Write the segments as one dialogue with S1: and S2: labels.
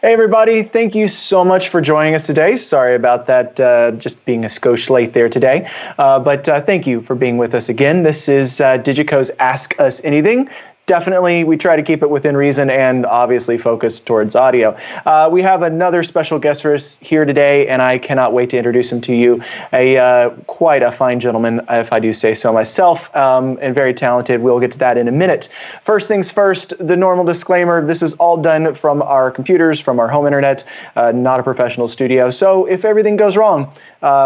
S1: Hey, everybody. Thank you so much for joining us today. Sorry about that, just being a skosh late there today. But thank you for being with us again. This is DiGiCo's Ask Us Anything. Definitely, we try to keep it within reason and obviously focused towards audio. We have another special guest for us here today, and I cannot wait to introduce him to you. Quite a fine gentleman, if I do say so myself, and very talented. We'll get to that in a minute. First things first, the normal disclaimer, this is all done from our computers, from our home internet, not a professional studio. So if everything goes wrong,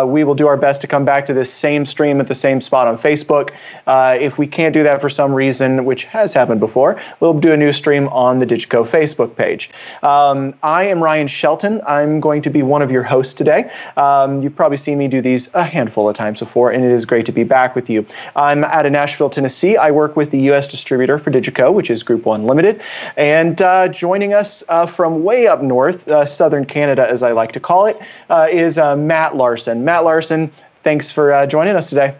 S1: we will do our best to come back to this same stream at the same spot on Facebook. If we can't do that for some reason, which has happened before, we'll do a new stream on the DiGiCo Facebook page. I am Ryan Shelton. I'm going to be one of your hosts today. You've probably seen me do these a handful of times before, and it is great to be back with you. I'm out of Nashville, Tennessee. I work with the U.S. distributor for DiGiCo, which is Group 1 Limited. And joining us from way up north, southern Canada, as I like to call it, is Matt Larson. Matt Larson, thanks for joining us today.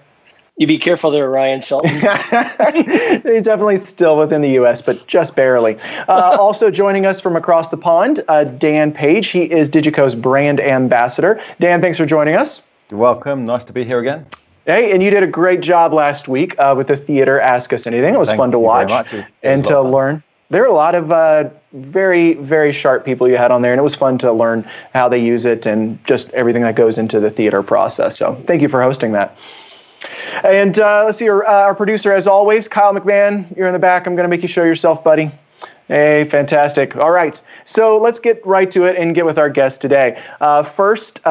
S2: You be careful there, Ryan Shelton.
S1: He's definitely still within the U.S., but just barely. Also joining us from across the pond, Dan Page. He is DiGiCo's brand ambassador. Dan, thanks for joining us.
S3: You're welcome. Nice to be here again.
S1: Hey, and you did a great job last week with the theater Ask Us Anything. It was fun to watch and to learn. There are a lot of very, very sharp people you had on there, and it was fun to learn how they use it and just everything that goes into the theater process. So thank you for hosting that. And let's see, our producer, as always, Kyle McMahon, you're in the back. I'm going to make you show yourself, buddy. Hey, fantastic. All right, so let's get right to it and get with our guest today. First,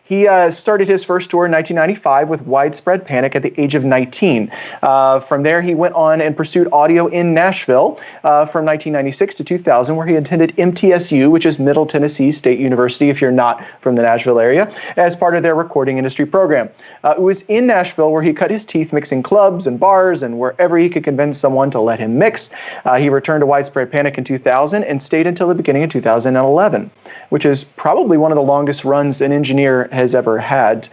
S1: he started his first tour in 1995 with Widespread Panic at the age of 19. From there, he went on and pursued audio in Nashville from 1996 to 2000, where he attended MTSU, which is Middle Tennessee State University, if you're not from the Nashville area, as part of their recording industry program. It was in Nashville where he cut his teeth mixing clubs and bars and wherever he could convince someone to let him mix. He returned to Widespread Panic in 2000 and stayed until the beginning of 2011, which is probably one of the longest runs an engineer has ever had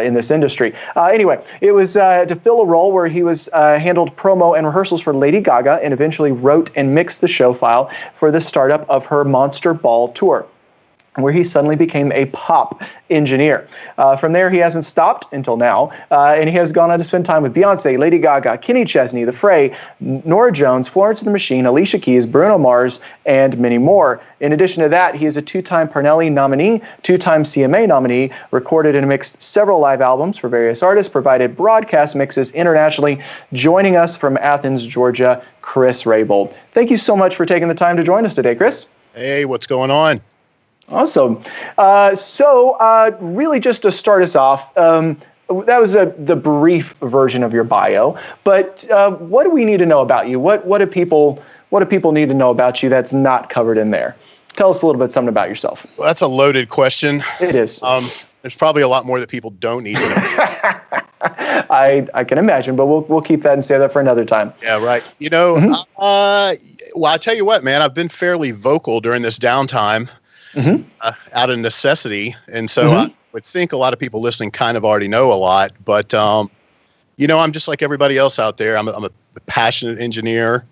S1: in this industry. Anyway, it was to fill a role where he was handled promo and rehearsals for Lady Gaga and eventually wrote and mixed the show file for the startup of her Monster Ball tour, where he suddenly became a pop engineer. From there, he hasn't stopped until now, and he has gone on to spend time with Beyonce, Lady Gaga, Kenny Chesney, The Fray, Norah Jones, Florence and the Machine, Alicia Keys, Bruno Mars, and many more. In addition to that, he is a two-time Parnelli nominee, two-time CMA nominee, recorded and mixed several live albums for various artists, provided broadcast mixes internationally. Joining us from Athens, Georgia, Chris Rabold. Thank you so much for taking the time to join us today, Chris.
S4: Hey, what's going on?
S1: Awesome. So really just to start us off, that was the brief version of your bio, but what do we need to know about you? What do people need to know about you that's not covered in there? Tell us a little bit something about yourself.
S4: Well, that's a loaded question.
S1: It is.
S4: There's probably a lot more that people don't need to know.
S1: I can imagine, but we'll keep that and save that for another time.
S4: Yeah, right. You know, well, I tell you what, man, I've been fairly vocal during this downtime. Out of necessity. And so I would think a lot of people listening kind of already know a lot, but, you know, I'm just like everybody else out there. I'm a passionate engineer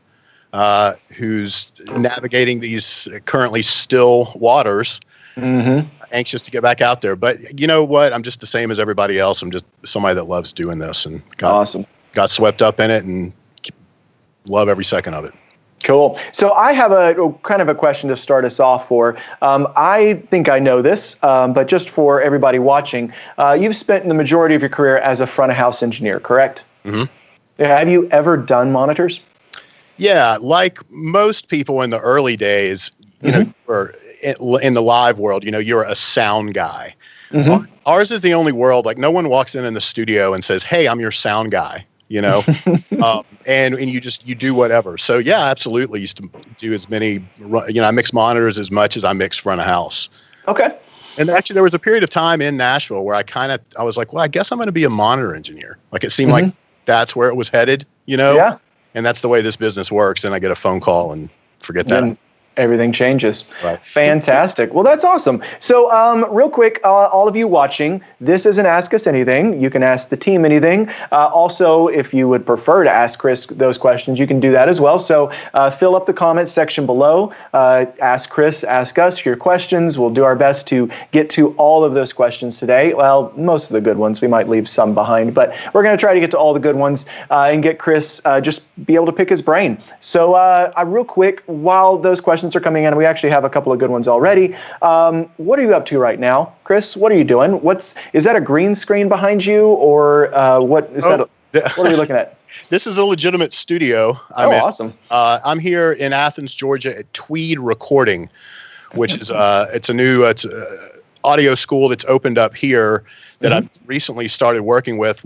S4: who's navigating these currently still waters, anxious to get back out there. But you know what? I'm just the same as everybody else. I'm just somebody that loves doing this and got swept up in it and love every second of it.
S1: Cool. So I have a kind of a question to start us off for. I think I know this, but just for everybody watching, you've spent the majority of your career as a front of house engineer, correct? Yeah, have you ever done monitors? Yeah,
S4: like most people in the early days, you know, or in the live world, you know, you're a sound guy. Ours is the only world, like no one walks in the studio and says, "Hey, I'm your sound guy." You know, and you do whatever. So yeah, absolutely. Used to do as many, you know, I mix monitors as much as I mix front of house.
S1: Okay.
S4: And actually there was a period of time in Nashville where I was like, well, I guess I'm going to be a monitor engineer. Like it seemed like that's where it was headed, you know?
S1: Yeah.
S4: And that's the way this business works. And I get a phone call and forget that.
S1: Everything changes.
S3: Right.
S1: Fantastic. Well, that's awesome. So real quick, all of you watching, this is an Ask Us Anything. You can ask the team anything. Also, if you would prefer to ask Chris those questions, you can do that as well. So fill up the comments section below. Ask Chris, ask us your questions. We'll do our best to get to all of those questions today. Well, most of the good ones. We might leave some behind, but we're going to try to get to all the good ones and get Chris just be able to pick his brain. So real quick, while those questions are coming in, we actually have a couple of good ones already. What are you up to right now, Chris? What are you doing? Is that a green screen behind you, or what is that? What are you looking at?
S4: This is a legitimate studio.
S1: Awesome.
S4: I'm here in Athens, Georgia at Tweed Recording, which is it's a audio school that's opened up here that I've recently started working with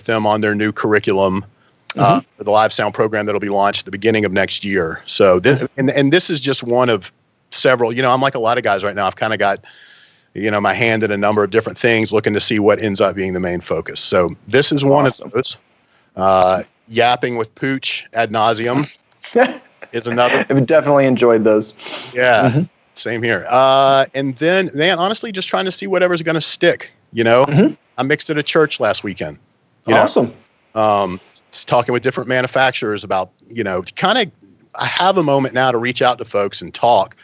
S4: them on their new curriculum for the live sound program that'll be launched at the beginning of next year. So this, and this is just one of several. I'm like a lot of guys right now. I've kind of got my hand in a number of different things, looking to see what ends up being the main focus. So this is one of those. Yapping with Pooch ad nauseum is another.
S1: I've definitely enjoyed those.
S4: Yeah, same here. And then, man, honestly, just trying to see whatever's going to stick. I mixed at a church last weekend.
S1: Awesome.
S4: Talking with different manufacturers about, I have a moment now to reach out to folks and talk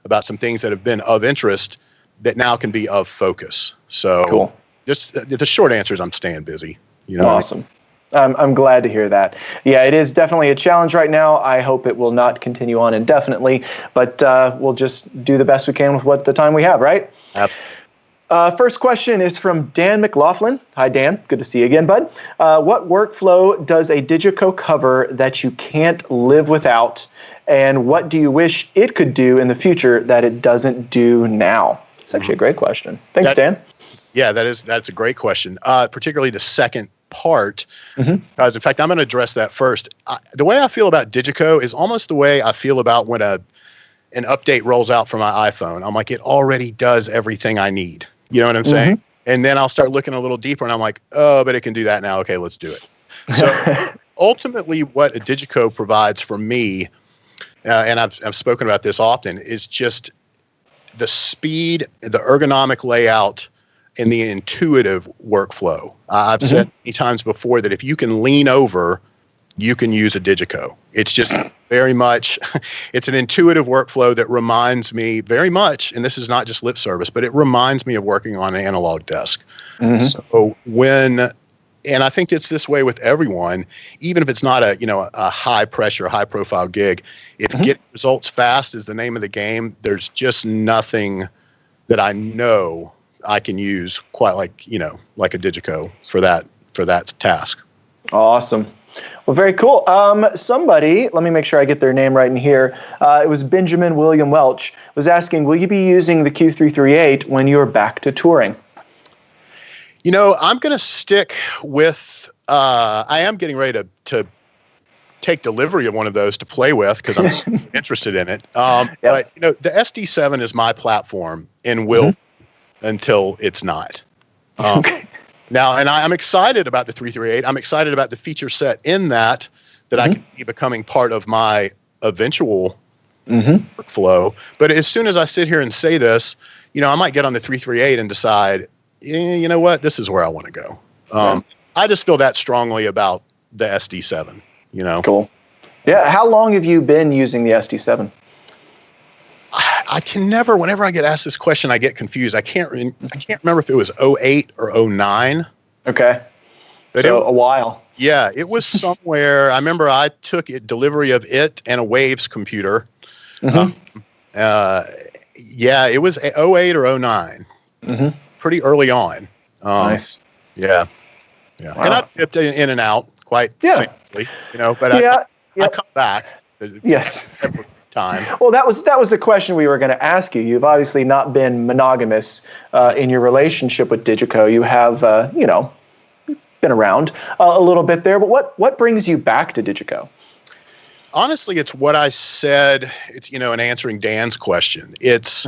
S4: about some things that have been of interest that now can be of focus. So
S1: cool.
S4: Just the short answer is I'm staying busy.
S1: Awesome. I'm glad to hear that. Yeah, it is definitely a challenge right now. I hope it will not continue on indefinitely, but we'll just do the best we can with what the time we have, right?
S4: Absolutely.
S1: First question is from Dan McLaughlin. Hi, Dan. Good to see you again, bud. What workflow does a DiGiCo cover that you can't live without? And what do you wish it could do in the future that it doesn't do now? It's actually a great question. Thanks, Dan.
S4: Yeah, that's a great question. Particularly the second part, because in fact, I'm going to address that first. The way I feel about DiGiCo is almost the way I feel about when an update rolls out for my iPhone. I'm like, it already does everything I need. You know what I'm saying? And then I'll start looking a little deeper and I'm like, oh, but it can do that now. Okay, let's do it. So ultimately what a DiGiCo provides for me, and I've spoken about this often, is just the speed, the ergonomic layout, and the intuitive workflow. I've said many times before that if you can lean over, you can use a DiGiCo. It's just very much, it's an intuitive workflow that reminds me very much, and this is not just lip service, but it reminds me of working on an analog desk. So and I think it's this way with everyone, even if it's not a high pressure, high profile gig, if getting results fast is the name of the game, there's just nothing that I know I can use quite like a DiGiCo for that task.
S1: Awesome. Well, very cool. Somebody, let me make sure I get their name right in here. It was Benjamin William Welch, was asking, will you be using the Q338 when you're back to touring?
S4: I'm going to stick with, I am getting ready to take delivery of one of those to play with because I'm interested in it. But, the SD7 is my platform and will until it's not.
S1: Okay.
S4: Now, and I'm excited about the 338. I'm excited about the feature set in that I can see becoming part of my eventual workflow. But as soon as I sit here and say this, I might get on the 338 and decide, you know what, this is where I want to go. I just feel that strongly about the SD7.
S1: Cool. Yeah. How long have you been using the SD7?
S4: I can never, whenever I get asked this question, I get confused. I can't remember if it was 08 or 09.
S1: Okay. But so a while.
S4: Yeah, it was somewhere. I remember I took delivery of it and a Waves computer. Yeah, it was 08 or 09. Pretty early on.
S1: Nice.
S4: Yeah. Yeah. Wow. And I've dipped in and out quite famously, but I come back.
S1: Yes.
S4: Every time.
S1: Well, that was the question we were going to ask you. You've obviously not been monogamous in your relationship with DiGiCo. You have, been around a little bit there. But what brings you back to DiGiCo?
S4: Honestly, it's what I said. It's in answering Dan's question. It's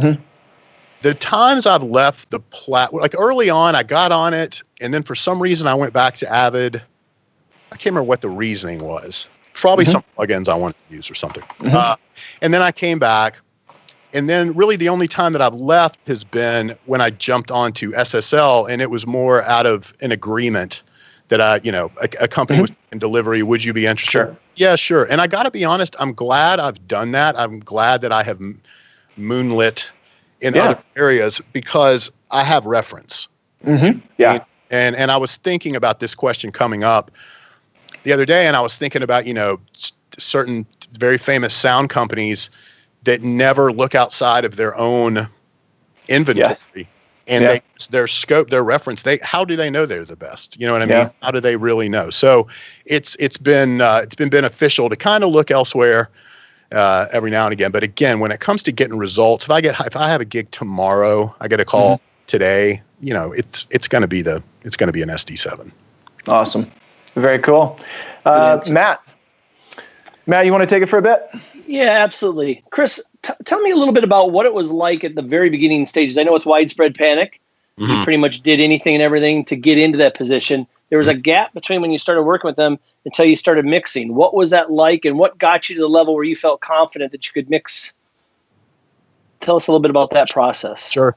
S4: the times I've left the like early on, I got on it, and then for some reason I went back to Avid. I can't remember what the reasoning was. Probably some plugins I wanted to use or something. And then I came back, And then really the only time that I've left has been when I jumped onto SSL, and it was more out of an agreement that a company was in delivery. Would you be interested?
S1: Sure.
S4: Yeah, sure. And I got to be honest, I'm glad I've done that. I'm glad that I have moonlit in other areas because I have reference.
S1: Mm-hmm. Yeah.
S4: And I was thinking about this question coming up the other day, and I was thinking about, certain very famous sound companies that never look outside of their own inventory. Yes. And their scope, their reference, how do they know they're the best? You know what I mean?
S1: Yeah.
S4: How do they really know? So it's been beneficial to kind of look elsewhere every now and again. But again, when it comes to getting results, if I have a gig tomorrow, I get a call today, it's going to be an SD7.
S1: Awesome. Very cool. Matt, you want to take it for a bit?
S2: Yeah, absolutely. Chris, tell me a little bit about what it was like at the very beginning stages. I know with Widespread Panic, you pretty much did anything and everything to get into that position. There was a gap between when you started working with them until you started mixing. What was that like, and what got you to the level where you felt confident that you could mix? Tell us a little bit about that process.
S4: Sure.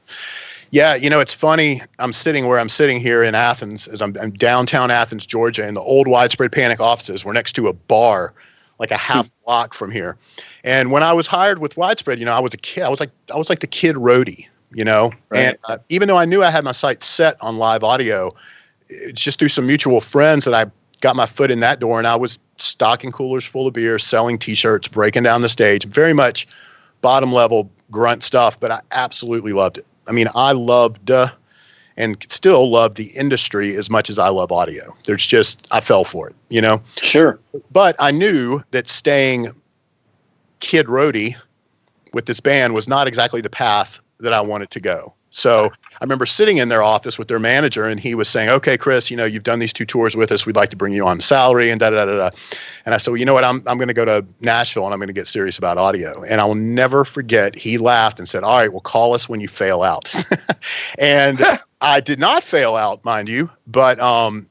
S4: Yeah, it's funny. I'm sitting where I'm sitting here in Athens, as I'm downtown Athens, Georgia, and the old Widespread Panic offices were next to a bar, like a half block from here. And when I was hired with Widespread, I was a kid. I was like the kid roadie, Right. And even though I knew I had my sights set on live audio, it's just through some mutual friends that I got my foot in that door, and I was stocking coolers full of beer, selling T-shirts, breaking down the stage, very much bottom level grunt stuff, but I absolutely loved it. I mean, I loved and still love the industry as much as I love audio. I fell for it,
S2: Sure.
S4: But I knew that staying kid roadie with this band was not exactly the path that I wanted to go. So I remember sitting in their office with their manager, and he was saying, "Okay, Chris, you've done these 2 tours with us. We'd like to bring you on salary and da-da-da-da-da." And I said, "Well, you know what? I'm going to go to Nashville, and I'm going to get serious about audio." And I will never forget, he laughed and said, "All right, well, call us when you fail out." And I did not fail out, mind you, but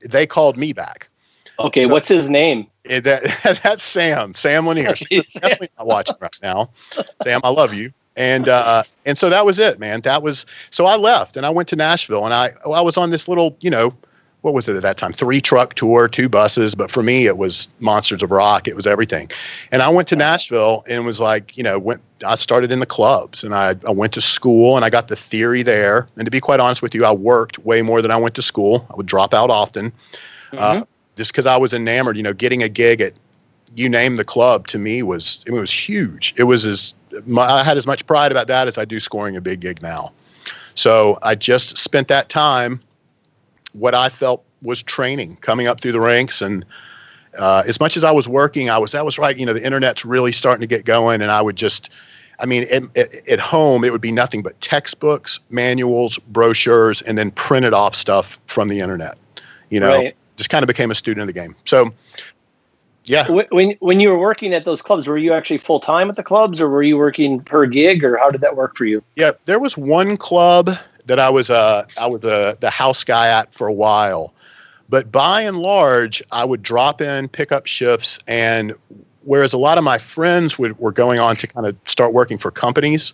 S4: they called me back.
S2: Okay, so, what's his name?
S4: That's Sam Lanier. Definitely not watching right now. Sam, I love you. And so that was it, man. So I left and I went to Nashville, and I was on this little, what was it at that time? 3-truck tour, 2 buses. But for me, it was Monsters of Rock. It was everything. And I went to Nashville and was like, I started in the clubs, and I went to school, and I got the theory there. And to be quite honest with you, I worked way more than I went to school. I would drop out often, just because I was enamored. Getting a gig at you name the club to me was huge. I had as much pride about that as I do scoring a big gig now. So I just spent that time, what I felt was training, coming up through the ranks. And as much as I was working, that was right. The internet's really starting to get going. And I would at home, it would be nothing but textbooks, manuals, brochures, and then printed off stuff from the internet,
S2: Right.
S4: Just kind of became a student of the game. So yeah.
S2: When you were working at those clubs, were you actually full time at the clubs, or were you working per gig, or how did that work for you?
S4: Yeah, there was one club that I was the house guy at for a while, but by and large, I would drop in, pick up shifts, and whereas a lot of my friends were going on to kind of start working for companies,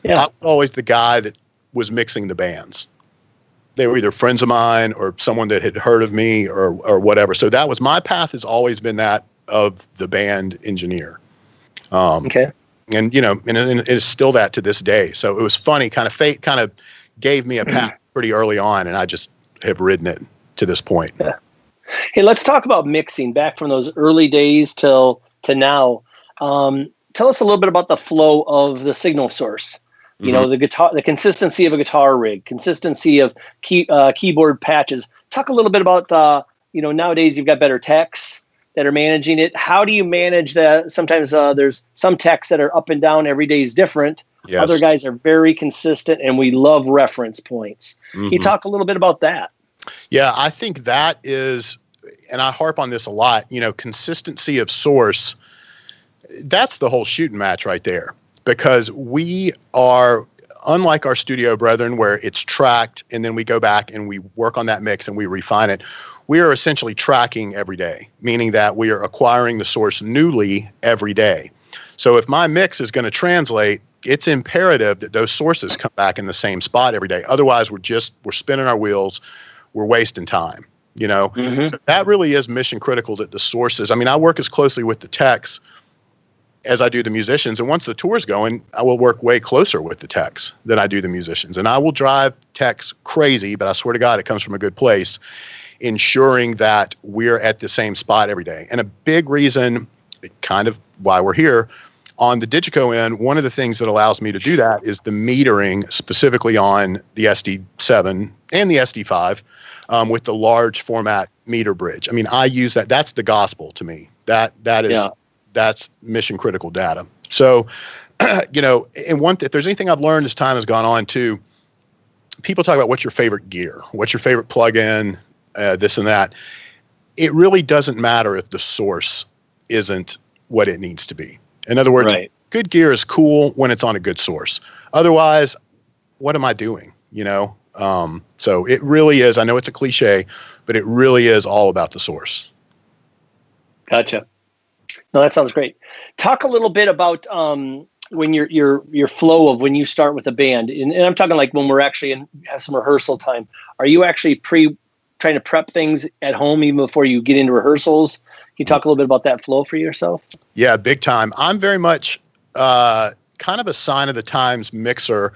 S4: I was always the guy that was mixing the bands. They were either friends of mine or someone that had heard of me or whatever. So that was my path, has always been that of the band engineer.
S2: Okay.
S4: And, and it is still that to this day. So it was funny, kind of fate kind of gave me a path pretty early on, and I just have ridden it to this point.
S2: Yeah. Hey, let's talk about mixing back from those early days to now. Tell us a little bit about the flow of the signal source. The guitar, the consistency of a guitar rig, consistency of keyboard patches. Talk a little bit about, nowadays you've got better techs that are managing it. How do you manage that? Sometimes there's some techs that are up and down. Every day is different. Yes. Other guys are very consistent, and we love reference points. Can you talk a little bit about that?
S4: Yeah, I think that is, and I harp on this a lot, consistency of source. That's the whole shooting match right there. Because we are, unlike our studio brethren where it's tracked and then we go back and we work on that mix and we refine it, we are essentially tracking every day, meaning that we are acquiring the source newly every day. So if my mix is going to translate, it's imperative that those sources come back in the same spot every day. Otherwise, we're spinning our wheels, we're wasting time. So that really is mission critical that the sources. I mean, I work as closely with the techs as I do the musicians, and once the tour's going, I will work way closer with the techs than I do the musicians, and I will drive techs crazy. But I swear to God, it comes from a good place, ensuring that we're at the same spot every day. And a big reason, kind of why we're here on the DiGiCo end, one of the things that allows me to do that is the metering, specifically on the SD7 and the SD5, with the large format meter bridge. I mean, I use that. That's the gospel to me. That's mission critical data. So, and if there's anything I've learned as time has gone on too, people talk about what's your favorite gear, what's your favorite plug-in, this and that. It really doesn't matter if the source isn't what it needs to be. In other words, good gear is cool when it's on a good source. Otherwise, what am I doing? So it really is. I know it's a cliche, but it really is all about the source.
S2: Gotcha. No, that sounds great. Talk a little bit about when your flow of when you start with a band, and I'm talking like when we're actually have some rehearsal time. Are you actually trying to prep things at home even before you get into rehearsals? Can you talk a little bit about that flow for yourself? Yeah,
S4: big time. I'm very much kind of a sign of the times mixer,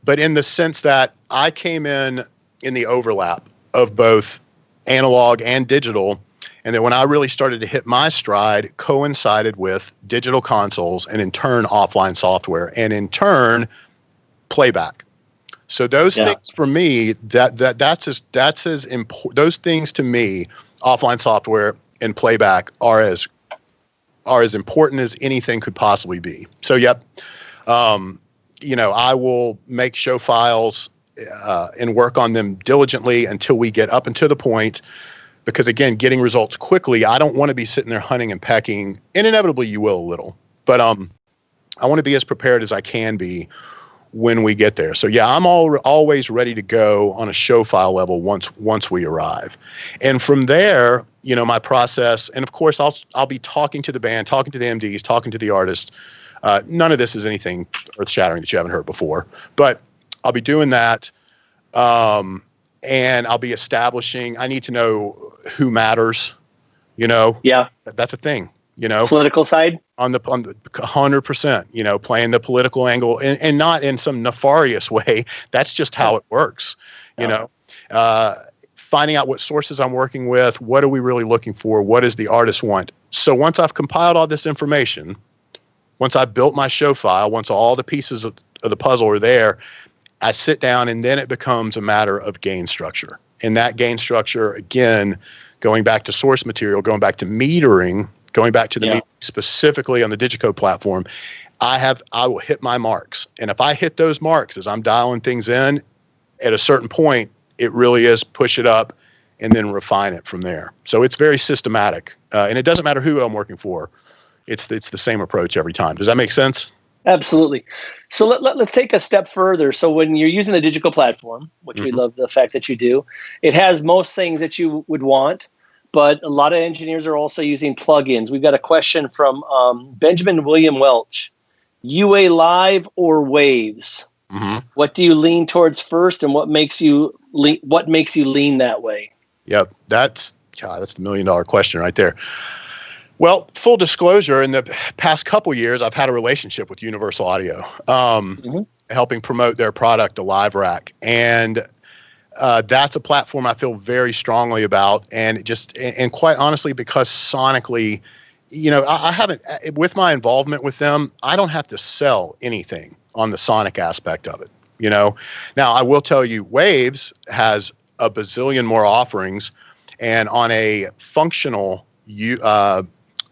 S4: but in the sense that I came in the overlap of both analog and digital. And then when I really started to hit my stride, coincided with digital consoles and in turn offline software and in turn playback. So those things for me, that's as important. Those things to me, offline software and playback are as important as anything could possibly be. So I will make show files and work on them diligently until we get up and to the point. Because again, getting results quickly, I don't want to be sitting there hunting and pecking, and inevitably you will a little. But I want to be as prepared as I can be when we get there. So I'm always ready to go on a show file level once we arrive. And from there, my process, and of course I'll be talking to the band, talking to the MDs, talking to the artist. None of this is anything earth-shattering that you haven't heard before, but I'll be doing that. And I'll be establishing, I need to know who matters,
S2: Yeah.
S4: That's a thing,
S2: Political side?
S4: On the 100%, playing the political angle and not in some nefarious way. That's just how it works, finding out what sources I'm working with, what are we really looking for, what does the artist want. So once I've compiled all this information, once I've built my show file, once all the pieces of the puzzle are there, I sit down and then it becomes a matter of gain structure. And that gain structure, again, going back to source material, going back to metering, going back to the metering specifically on the DiGiCo platform, I will hit my marks. And if I hit those marks as I'm dialing things in, at a certain point, it really is push it up and then refine it from there. So it's very systematic. And it doesn't matter who I'm working for. It's the same approach every time. Does that make sense?
S2: Absolutely. So let's take a step further. So when you're using the DiGiCo platform, which we love the fact that you do, it has most things that you would want, but a lot of engineers are also using plugins. We've got a question from Benjamin William Welch. UA Live or Waves? What do you lean towards first, and what makes you lean that way? Yep,
S4: that's the $1 million question right there. Well, full disclosure, in the past couple years, I've had a relationship with Universal Audio, helping promote their product, the Live Rack. And that's a platform I feel very strongly about. And quite honestly, because sonically, I haven't, with my involvement with them, I don't have to sell anything on the sonic aspect of it. Now, I will tell you, Waves has a bazillion more offerings, and on a functional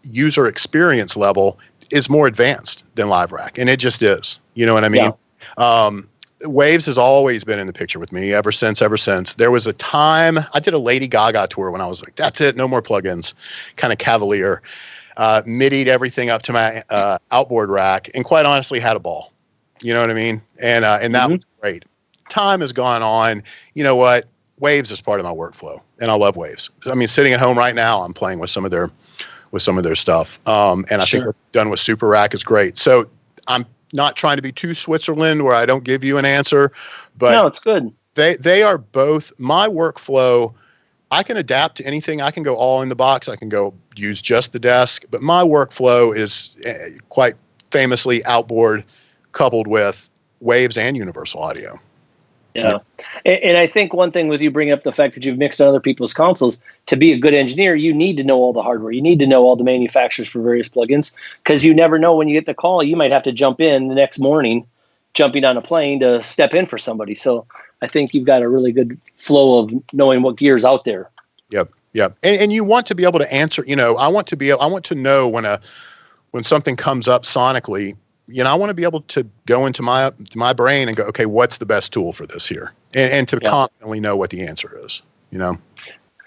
S4: user experience level is more advanced than Live Rack, and it just is. You know what I mean? Waves has always been in the picture with me ever since. There was a time I did a Lady Gaga tour when I was like, that's it, no more plugins, kind of cavalier, midied everything up to my outboard rack, and quite honestly had a ball. You know what I mean? And that was great. Time has gone on. You know what? Waves is part of my workflow, and I love Waves. I mean, sitting at home right now, I'm playing with some of their stuff. And I think what they've done with Super Rack is great. So I'm not trying to be too Switzerland where I don't give you an answer, but
S2: no, it's good.
S4: They are both my workflow. I can adapt to anything. I can go all in the box. I can go use just the desk, but my workflow is quite famously outboard coupled with waves and universal audio.
S2: Yeah. And I think one thing with you bringing up the fact that you've mixed on other people's consoles, to be a good engineer, you need to know all the hardware. You need to know all the manufacturers for various plugins, because you never know when you get the call. You might have to jump in the next morning, jumping on a plane to step in for somebody. So I think you've got a really good flow of knowing what gear's out there.
S4: Yep. And you want to be able to answer, I want to know when something comes up sonically, I want to be able to go into my brain and go, okay, what's the best tool for this here? And to confidently know what the answer is,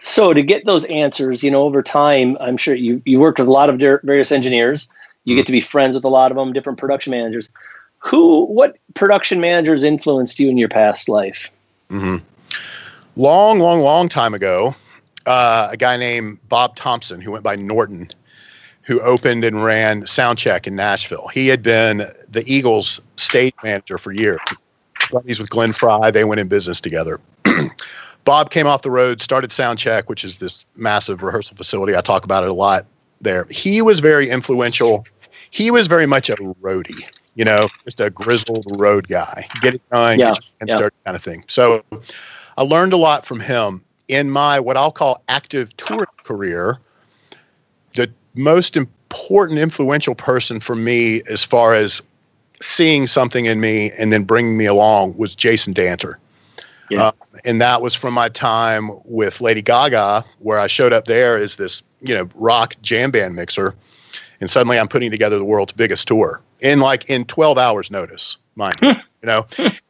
S2: So to get those answers, over time, I'm sure you worked with a lot of various engineers. You get to be friends with a lot of them, different production managers. What production managers influenced you in your past life?
S4: Mm-hmm. Long time ago, a guy named Bob Thompson, who went by Norton, who opened and ran Soundcheck in Nashville. He had been the Eagles stage manager for years. Buddies with Glenn Fry, they went in business together. Bob came off the road, started Soundcheck, which is this massive rehearsal facility. I talk about it a lot there. He was very influential. He was very much a roadie, just a grizzled road guy. Get it done, and start kind of thing. So I learned a lot from him. In my what I'll call active touring career, the most important influential person for me as far as seeing something in me and then bringing me along was Jason Danter. Yeah. And that was from my time with Lady Gaga, where I showed up there as this, rock jam band mixer. And suddenly I'm putting together the world's biggest tour in 12 hours notice, mind you,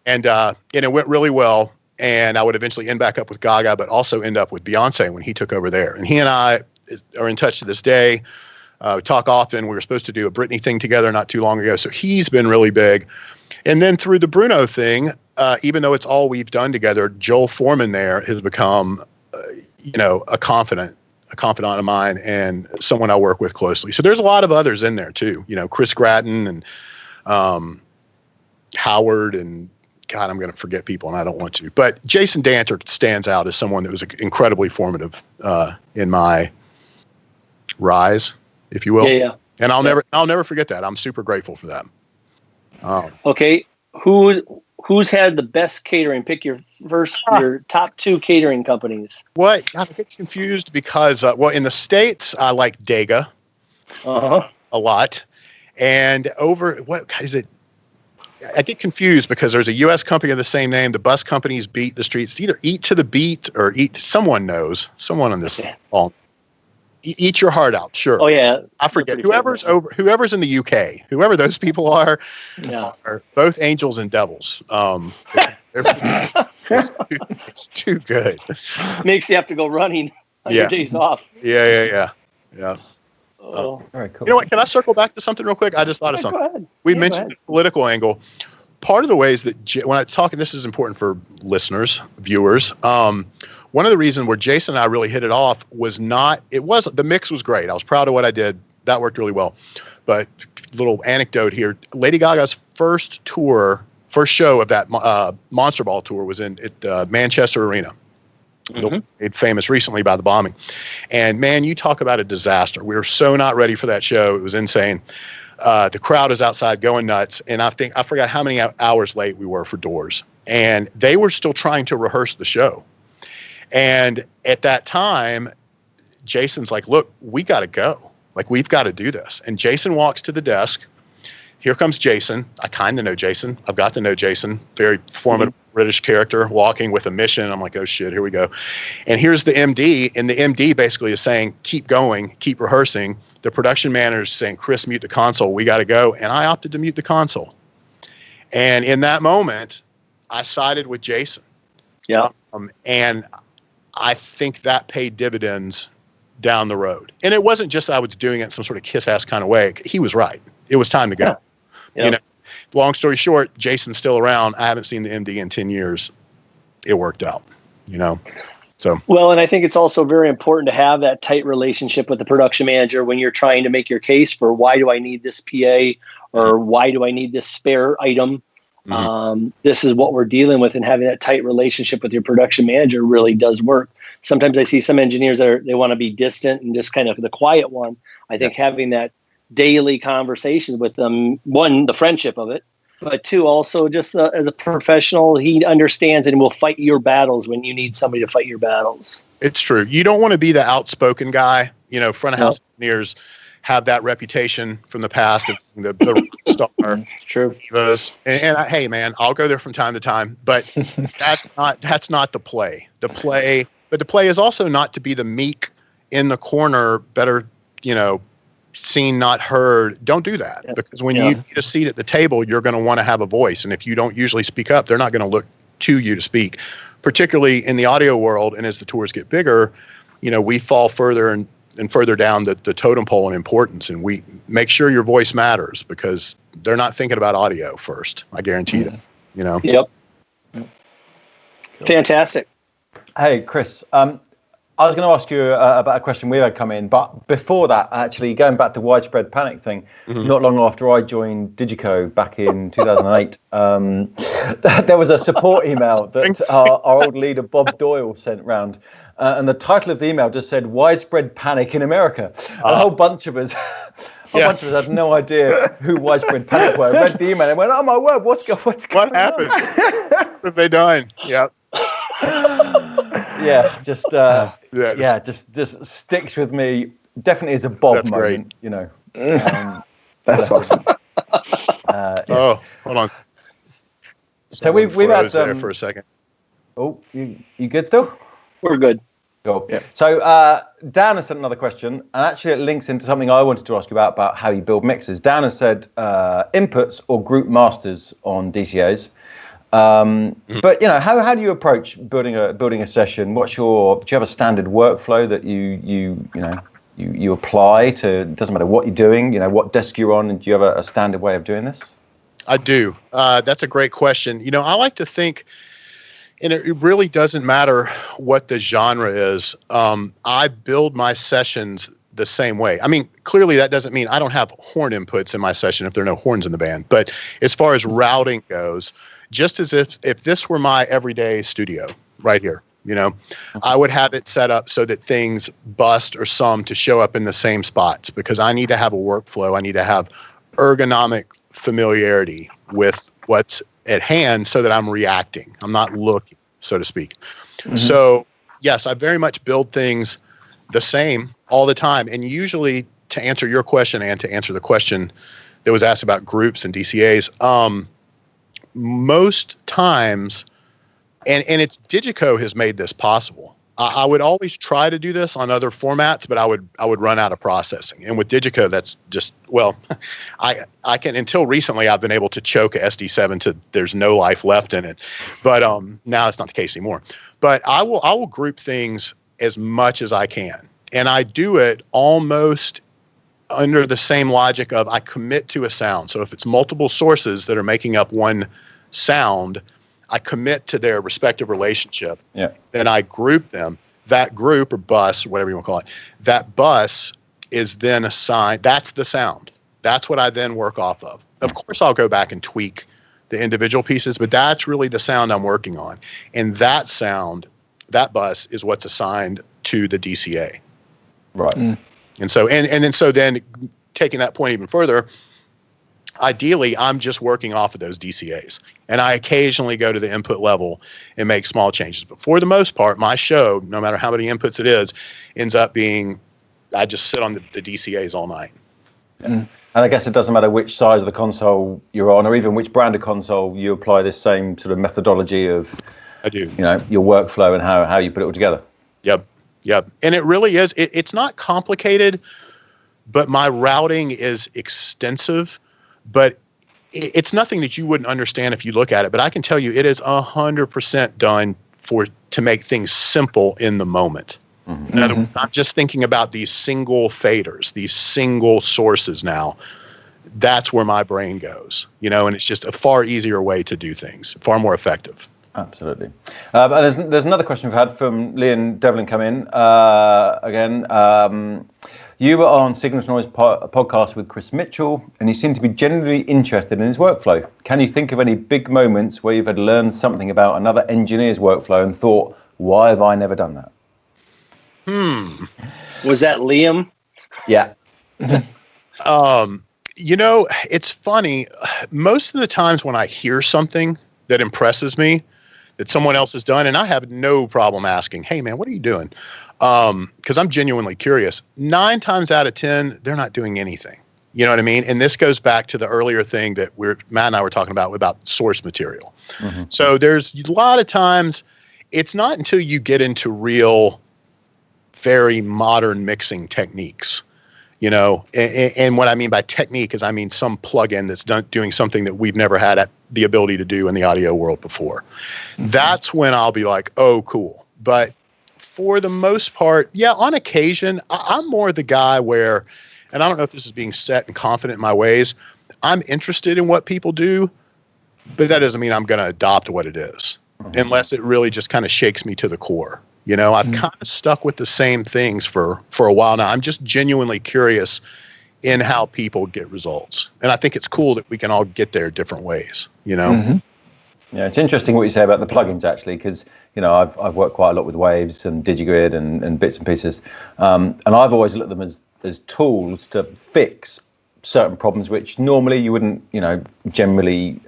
S4: and it went really well. And I would eventually end back up with Gaga, but also end up with Beyonce when he took over there. And he and I are in touch to this day. We talk often. We were supposed to do a Britney thing together not too long ago. So he's been really big. And then through the Bruno thing, even though it's all we've done together, Joel Foreman there has become, a confidant of mine and someone I work with closely. So there's a lot of others in there too. Chris Gratton and Howard and God, I'm going to forget people and I don't want to. But Jason Danter stands out as someone that was incredibly formative in my rise, if you will. Yeah. And I'll never forget that. I'm super grateful for that.
S2: Okay. Who's had the best catering? Pick your top two catering companies.
S4: What? I get confused because, in the States, I like Gaga a lot. And what is it? I get confused because there's a U.S. company of the same name. The bus companies beat the streets. It's either Eat to the Beat or Eat. Someone knows. Someone on this call. Eat your heart out. Sure.
S2: Oh yeah.
S4: I forget whoever's in the UK. Whoever those people are.
S2: Yeah.
S4: Are both angels and devils. It's too good.
S2: Makes you have to go running on your days off.
S4: Yeah.
S2: All
S3: right, cool.
S4: You know what? Can I circle back to something real quick? I just thought of something.
S2: Go ahead.
S4: We mentioned the political angle. Part of the ways that when I talk, and this is important for listeners, viewers, one of the reasons where Jason and I really hit it off the mix was great. I was proud of what I did. That worked really well. But little anecdote here, Lady Gaga's first show of that Monster Ball tour was at Manchester Arena. Made famous recently by the bombing. And man, you talk about a disaster. We were so not ready for that show. It was insane. The crowd is outside going nuts. And I forgot how many hours late we were for doors. And they were still trying to rehearse the show. And at that time, Jason's like, look, we got to go. We've got to do this. And Jason walks to the desk. Here comes Jason. I kind of know Jason. I've got to know Jason. Very formidable British character walking with a mission. I'm like, oh shit, here we go. And here's the MD. And the MD basically is saying, keep going, keep rehearsing. The production manager is saying, Chris, mute the console. We got to go. And I opted to mute the console. And in that moment, I sided with Jason.
S2: Yeah.
S4: And I think that paid dividends down the road. And it wasn't just I was doing it in some sort of kiss-ass kind of way. He was right. It was time to go.
S2: Yeah.
S4: Long story short, Jason's still around. I haven't seen the MD in 10 years. It worked out, So
S2: well, and I think it's also very important to have that tight relationship with the production manager when you're trying to make your case for why do I need this PA or why do I need this spare item. This is what we're dealing with, and having that tight relationship with your production manager really does work. Sometimes I see some engineers they want to be distant and just kind of the quiet one. I think having that daily conversations with them, one, the friendship of it, but two, also just as a professional, he understands and will fight your battles when you need somebody to fight your battles.
S4: It's true. You don't want to be the outspoken guy. Front of house engineers have that reputation from the past of the star.
S1: True.
S4: And hey, man, I'll go there from time to time, but that's not the play. The play is also not to be the meek in the corner, better, seen, not heard. Don't do that, because when you get a seat at the table, you're going to want to have a voice. And if you don't usually speak up, they're not going to look to you to speak, particularly in the audio world. And as the tours get bigger, we fall further and further down the totem pole in importance. And we make sure your voice matters, because they're not thinking about audio first. I guarantee that,
S2: Yep. Fantastic.
S3: Hey, Chris, I was going to ask you about a question we had come in, but before that, actually, going back to widespread panic thing, not long after I joined DiGiCo back in 2008, there was a support email that our old leader, Bob Doyle, sent round. And the title of the email just said "Widespread Panic in America." A whole bunch of us had no idea who Widespread Panic were. I read the email and went, "Oh my word, what's going
S4: what happened? What have they done?" Yep.
S3: Just sticks with me. Definitely is a Bob
S4: That's
S3: moment,
S4: great.
S1: That's awesome.
S4: Oh, hold on.
S3: So we've had
S4: there for a second.
S3: Oh, you good still?
S2: We're good.
S3: Cool. Yeah. So Dan has sent another question, and actually it links into something I wanted to ask you about how you build mixes. Dan has said inputs or group masters on DCAs. But how do you approach building a session? Do you have a standard workflow that you apply to? It doesn't matter what you're doing, what desk you're on, and do you have a standard way of doing this?
S4: I do. That's a great question. I like to think, and it really doesn't matter what the genre is. I build my sessions the same way. I mean, clearly that doesn't mean I don't have horn inputs in my session if there are no horns in the band. But as far as routing goes, just as if this were my everyday studio right here, I would have it set up so that things bust or sum to show up in the same spots, because I need to have a workflow. I need to have ergonomic familiarity with what's at hand so that I'm reacting. I'm not looking, so to speak. So yes, I very much build things the same all the time. And usually, to answer your question and to answer the question that was asked about groups and DCAs, most times, and it's DiGiCo has made this possible. I would always try to do this on other formats, but I would run out of processing. And with DiGiCo, that's just, I can, until recently, I've been able to choke a SD7 to there's no life left in it. But now it's not the case anymore. But I will group things as much as I can. And I do it almost under the same logic of I commit to a sound. So if it's multiple sources that are making up one sound, I commit to their respective relationship. Yeah. Then I group them. That group or bus, or whatever you want to call it, that bus is then assigned. That's the sound. That's what I then work off of. Of course, I'll go back and tweak the individual pieces, but that's really the sound I'm working on. And that sound, that bus is what's assigned to the DCA. Right. And so, then taking that point even further, ideally, I'm just working off of those DCAs. And I occasionally go to the input level and make small changes. But for the most part, my show, no matter how many inputs it is, ends up being, I just sit on the DCAs all night.
S3: Yeah. And I guess it doesn't matter which size of the console you're on, or even which brand of console, you apply this same sort of methodology of,
S4: I do,
S3: your workflow and how you put it all together.
S4: Yep. And it really is, it's not complicated, but my routing is extensive, but it's nothing that you wouldn't understand if you look at it. But I can tell you it is 100% done to make things simple in the moment. In other words, I'm just thinking about these single faders, these single sources now. That's where my brain goes, and it's just a far easier way to do things, far more effective.
S3: Absolutely. And there's another question we've had from Leon Devlin come in again. You were on Signals Noise podcast with Chris Mitchell, and you seem to be genuinely interested in his workflow. Can you think of any big moments where you've had learned something about another engineer's workflow and thought, why have I never done that?
S2: Was that Liam?
S3: Yeah.
S4: It's funny. Most of the times when I hear something that impresses me that someone else has done, and I have no problem asking, hey, man, what are you doing? Because I'm genuinely curious. 9 times out of 10, they're not doing anything. You know what I mean? And this goes back to the earlier thing that Matt and I were talking about source material. Mm-hmm. So there's a lot of times it's not until you get into real, very modern mixing techniques. And what I mean by technique is I mean some plugin that's doing something that we've never had the ability to do in the audio world before. Mm-hmm. That's when I'll be like, oh, cool. But for the most part, yeah, on occasion, I'm more the guy where, and I don't know if this is being set and confident in my ways, I'm interested in what people do, but that doesn't mean I'm going to adopt what it is, unless it really just kind of shakes me to the core. I've kind of stuck with the same things for a while now. I'm just genuinely curious in how people get results. And I think it's cool that we can all get there different ways,
S3: Mm-hmm. Yeah, it's interesting what you say about the plugins, actually, because, I've worked quite a lot with Waves and DigiGrid and bits and pieces. And I've always looked at them as tools to fix certain problems which normally you wouldn't, generally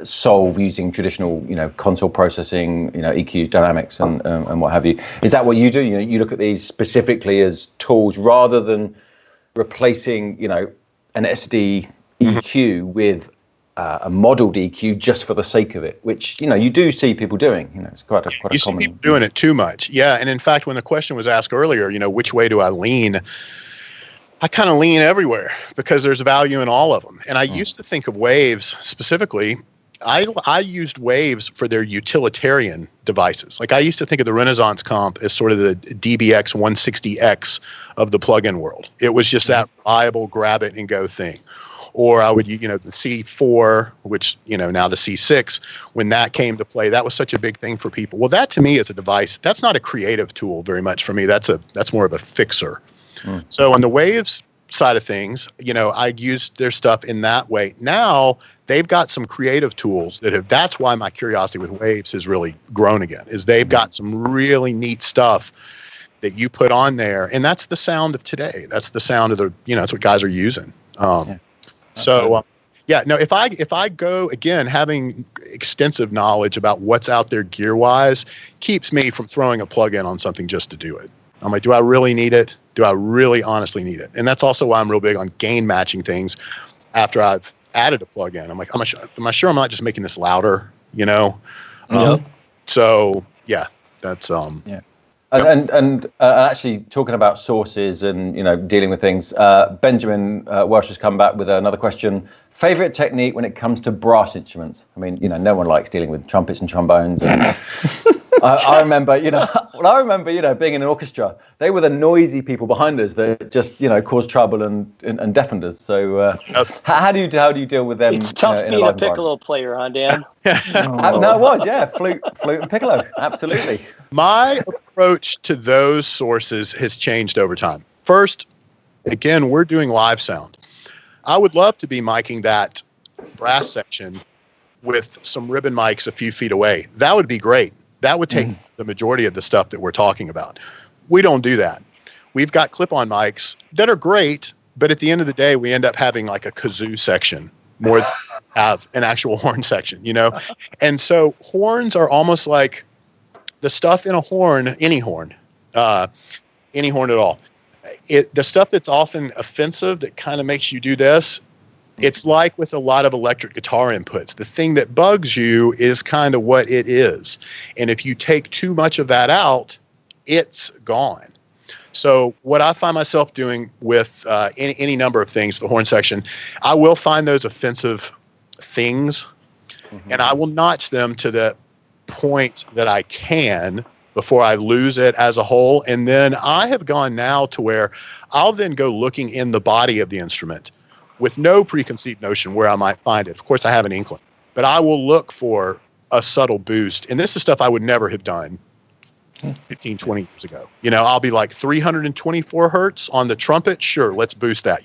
S3: solve using traditional, console processing, EQs, dynamics, and what have you. Is that what you do? You look at these specifically as tools rather than replacing, an SD EQ with a modeled EQ just for the sake of it, which you do see people doing. It's quite a common.
S4: You see people doing it too much, yeah. And in fact, when the question was asked earlier, which way do I lean? I kind of lean everywhere because there's value in all of them. And I used to think of Waves specifically. I used Waves for their utilitarian devices. Like I used to think of the Renaissance comp as sort of the DBX 160X of the plugin world. It was just that reliable, grab it and go thing. Or I would, the C4, which, now the C6, when that came to play, that was such a big thing for people. Well, that to me is a device. That's not a creative tool very much for me. That's more of a fixer. So on the Waves side of things, I used their stuff in that way. Now they've got some creative tools that's why my curiosity with Waves has really grown again, is they've got some really neat stuff that you put on there. And that's the sound of today. That's the sound of that's what guys are using. If I go, again, having extensive knowledge about what's out there gear-wise keeps me from throwing a plug-in on something just to do it. I'm like, do I really need it? Do I really honestly need it? And that's also why I'm real big on gain matching things after I've added a plug-in. I'm like, am I sure I'm not just making this louder, So, yeah, that's...
S3: Yeah. And actually talking about sources and, dealing with things, Benjamin Welsh has come back with another question. Favorite technique when it comes to brass instruments? I mean, no one likes dealing with trumpets and trombones. And I remember, being in an orchestra, they were the noisy people behind us that just, caused trouble and deafened us. So how do you deal with them?
S2: It's tough being a piccolo player, huh, Dan?
S3: No, it was, yeah. Flute and piccolo. Absolutely.
S4: My approach to those sources has changed over time. First, again, we're doing live sound. I would love to be miking that brass section with some ribbon mics a few feet away. That would be great. That would take the majority of the stuff that we're talking about. We don't do that. We've got clip-on mics that are great, but at the end of the day, we end up having like a kazoo section more than have an actual horn section, And so horns are almost like the stuff in a horn, any horn at all. The stuff that's often offensive that kind of makes you do this, it's like with a lot of electric guitar inputs. The thing that bugs you is kind of what it is. And if you take too much of that out, it's gone. So what I find myself doing with any number of things, the horn section, I will find those offensive things, and I will notch them to the point that I can before I lose it as a whole. And then I have gone now to where I'll then go looking in the body of the instrument with no preconceived notion where I might find it. Of course, I have an inkling, but I will look for a subtle boost. And this is stuff I would never have done 15, 20 years ago. I'll be like 324 hertz on the trumpet. Sure, let's boost that.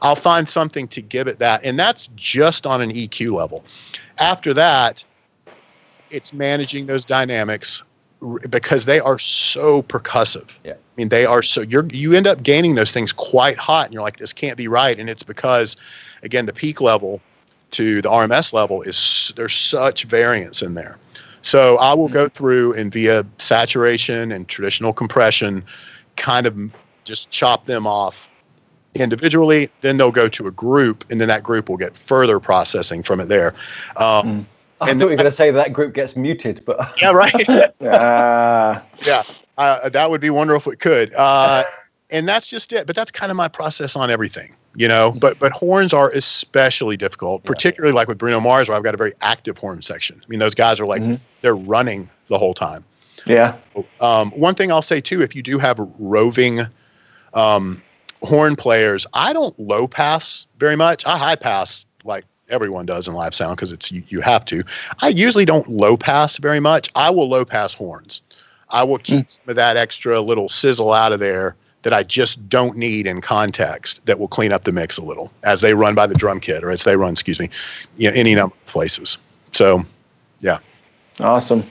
S4: I'll find something to give it that. And that's just on an EQ level. After that, it's managing those dynamics because they are so percussive.
S3: Yeah.
S4: I mean, they are so, you end up gaining those things quite hot, and you're like, this can't be right. And it's because, again, the peak level to the RMS level there's such variance in there. So I will go through and via saturation and traditional compression, kind of just chop them off individually. Then they'll go to a group, and then that group will get further processing from it there.
S3: I thought you were going to say that group gets muted, but
S4: yeah, right. That would be wonderful if it could. And that's just it. But that's kind of my process on everything, But horns are especially difficult, particularly like with Bruno Mars, where I've got a very active horn section. I mean, those guys are like they're running the whole time.
S1: Yeah.
S4: So, one thing I'll say too, if you do have roving horn players, I don't low pass very much. I high pass like everyone does in live sound because it's you have to. I usually don't low pass very much. I will low pass horns. I will keep some of that extra little sizzle out of there that I just don't need in context, that will clean up the mix a little as they run by the drum kit, or as they run, any number of places. So, yeah.
S1: Awesome.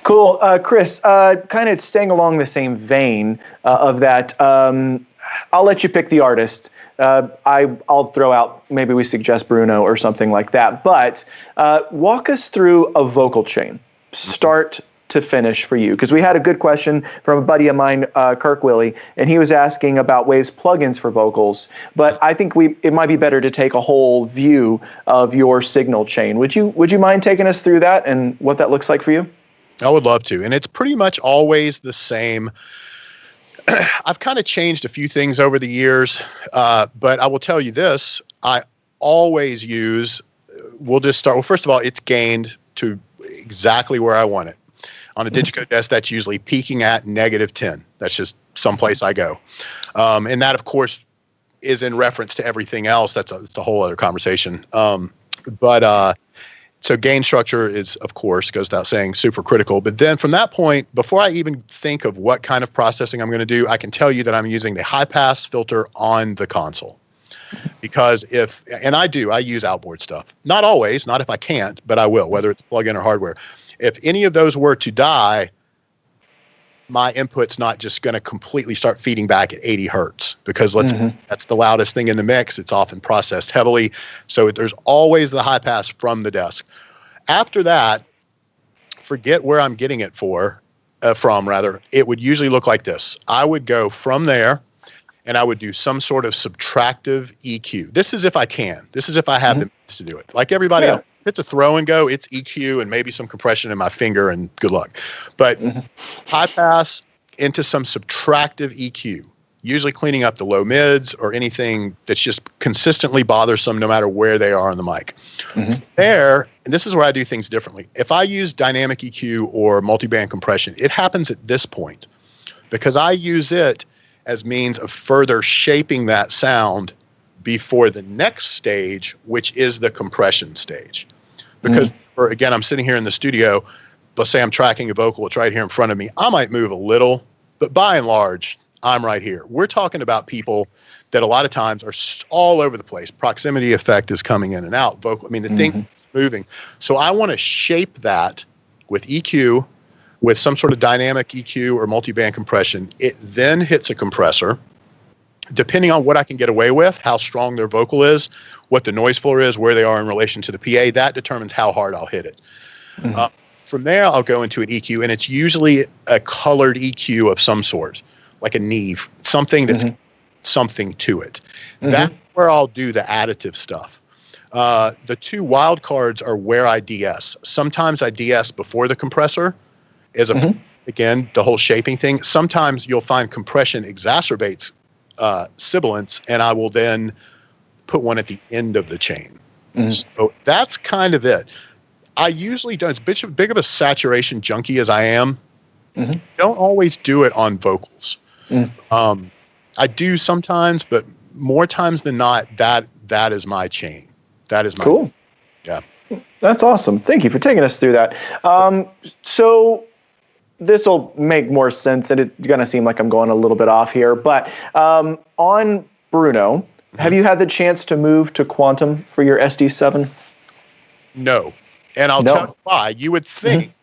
S1: Cool. Chris, kind of staying along the same vein of that, I'll let you pick the artist. I'll throw out, maybe we suggest Bruno or something like that, but walk us through a vocal chain, start to finish for you, because we had a good question from a buddy of mine, Kirk Willie, and he was asking about Waves plugins for vocals, but I think it might be better to take a whole view of your signal chain. Would you mind taking us through that and what that looks like for you?
S4: I would love to, and it's pretty much always the same. I've kind of changed a few things over the years, but I will tell you this, I always use, we'll just start, well, first of all, it's gained to exactly where I want it. On a DiGiCo desk, that's usually peaking at -10. That's just someplace I go. And that, of course, is in reference to everything else. That's a whole other conversation. So gain structure is, of course, goes without saying, super critical. But then from that point, before I even think of what kind of processing I'm going to do, I can tell you that I'm using the high-pass filter on the console. Because I use outboard stuff. Not always, not if I can't, but I will, whether it's plug-in or hardware. If any of those were to die, my input's not just going to completely start feeding back at 80 hertz, because that's the loudest thing in the mix. It's often processed heavily. So there's always the high pass from the desk. After that, forget where I'm getting it from. It would usually look like this. I would go from there, and I would do some sort of subtractive EQ. This is if I can. This is if I have the means to do it. Like everybody else. If it's a throw and go, it's EQ and maybe some compression in my finger and good luck. But high pass into some subtractive EQ, usually cleaning up the low mids or anything that's just consistently bothersome no matter where they are on the mic. There, and this is where I do things differently. If I use dynamic EQ or multiband compression, it happens at this point because I use it as means of further shaping that sound before the next stage, which is the compression stage. Because, again, I'm sitting here in the studio. Let's say I'm tracking a vocal. It's right here in front of me. I might move a little, but by and large, I'm right here. We're talking about people that a lot of times are all over the place. Proximity effect is coming in and out. The thing is moving. So I want to shape that with EQ, with some sort of dynamic EQ or multiband compression. It then hits a compressor. Depending on what I can get away with, how strong their vocal is, what the noise floor is, where they are in relation to the PA, that determines how hard I'll hit it. From there, I'll go into an EQ, and it's usually a colored EQ of some sort, like a Neve, something that's something to it. That's where I'll do the additive stuff. The two wild cards are where I DS. Sometimes I DS before the compressor, again, the whole shaping thing. Sometimes you'll find compression exacerbates sibilance, and I will then put one at the end of the chain. So that's kind of it. I usually don't, as big of a saturation junkie as I am, don't always do it on vocals. I do sometimes, but more times than not, that is my chain. That is my
S1: cool.
S4: Yeah.
S1: That's awesome. Thank you for taking us through that. So this will make more sense, and it's going to seem like I'm going a little bit off here, but on Bruno, have you had the chance to move to Quantum for your SD7?
S4: No. And I'll tell you why. You would think,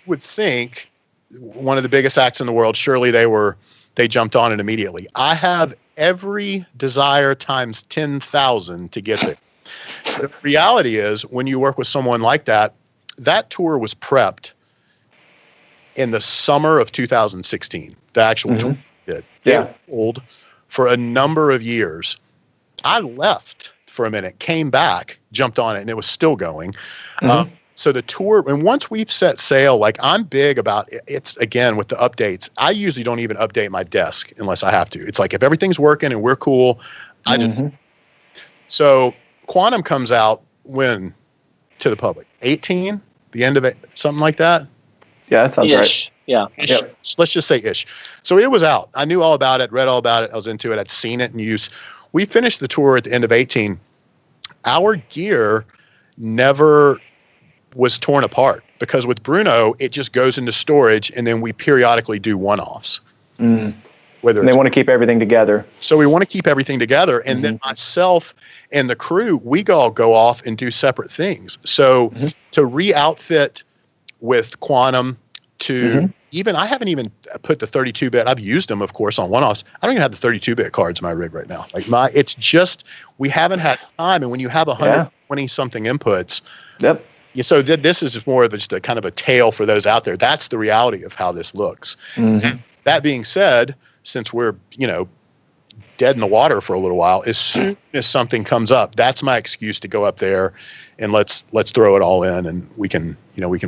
S4: would think one of the biggest acts in the world, surely they jumped on it immediately. I have every desire times 10,000 to get there. The reality is, when you work with someone like that, that tour was prepped in the summer of 2016. The actual tour did.
S1: Yeah.
S4: Old for a number of years. I left for a minute, came back, jumped on it, and it was still going. So the tour, and once we've set sail, like, I'm big about it's again with the updates. I usually don't even update my desk unless I have to. It's like, if everything's working and we're cool, I just. So Quantum comes out when to the public? 18, the end of it, something like that.
S1: Yeah, that sounds right.
S2: Yeah.
S1: Yep.
S4: Let's just say ish. So it was out. I knew all about it, read all about it. I was into it. I'd seen it in use. We finished the tour at the end of 18. Our gear never was torn apart, because with Bruno, it just goes into storage, and then we periodically do one-offs.
S1: Whether they want to keep everything together.
S4: So we want to keep everything together, and then myself and the crew, we all go off and do separate things. So to re-outfit with Quantum, to even, I haven't even put the 32-bit. I've used them, of course, on one-offs. I don't even have the 32-bit cards in my rig right now. Like, it's just, we haven't had time, and when you have 120 something inputs. So this is more of just a kind of a tale for those out there. That's the reality of how this looks. That being said, since we're, dead in the water for a little while, as soon as something comes up, that's my excuse to go up there and let's throw it all in, and we can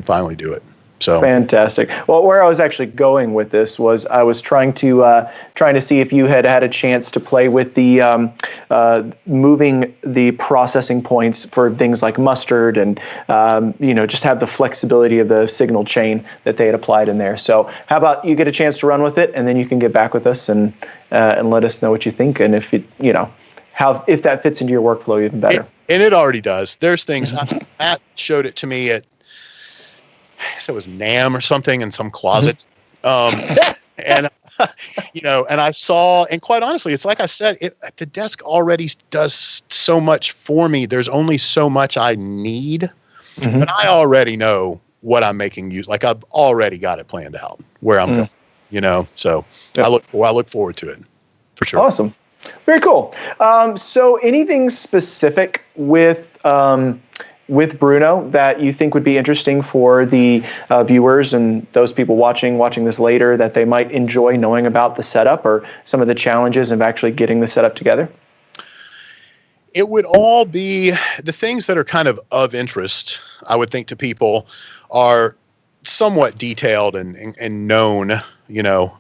S4: finally do it. So
S1: fantastic. Well, where I was actually going with this was, I was trying to see if you had a chance to play with the moving the processing points for things like mustard, and just have the flexibility of the signal chain that they had applied in there. So how about you get a chance to run with it, and then you can get back with us and let us know what you think, and if if that fits into your workflow even better.
S4: And it already does. There's things. Matt showed it to me at, I guess it was NAMM or something, in some closet. And I saw, and quite honestly, it's like I said, the desk already does so much for me. There's only so much I need, but I already know what I'm making use. Like, I've already got it planned out where I'm going, so I look forward to it for sure.
S1: Awesome. Very cool. So anything specific with Bruno that you think would be interesting for the viewers and those people watching this later, that they might enjoy knowing about the setup, or some of the challenges of actually getting the setup together?
S4: It would all be the things that are kind of interest, I would think, to people, are somewhat detailed and known,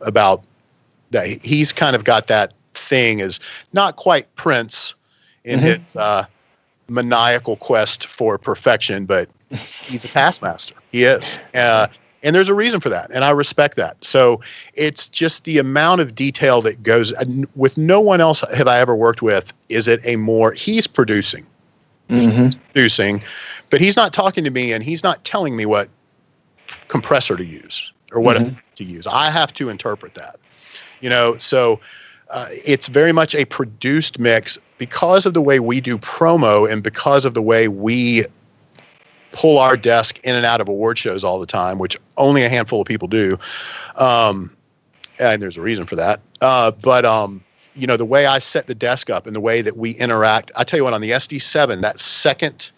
S4: about that. He's kind of got that thing, is not quite Prince in his maniacal quest for perfection, but he's a taskmaster. He is. And there's a reason for that, and I respect that. So it's just the amount of detail that goes with. No one else have I ever worked with is it a more, he's producing. He's producing, but he's not talking to me, and he's not telling me what compressor to use or what to use. I have to interpret that. So it's very much a produced mix, because of the way we do promo, and because of the way we pull our desk in and out of award shows all the time, which only a handful of people do. And there's a reason for that. But the way I set the desk up and the way that we interact, I tell you what, on the SD7, that second,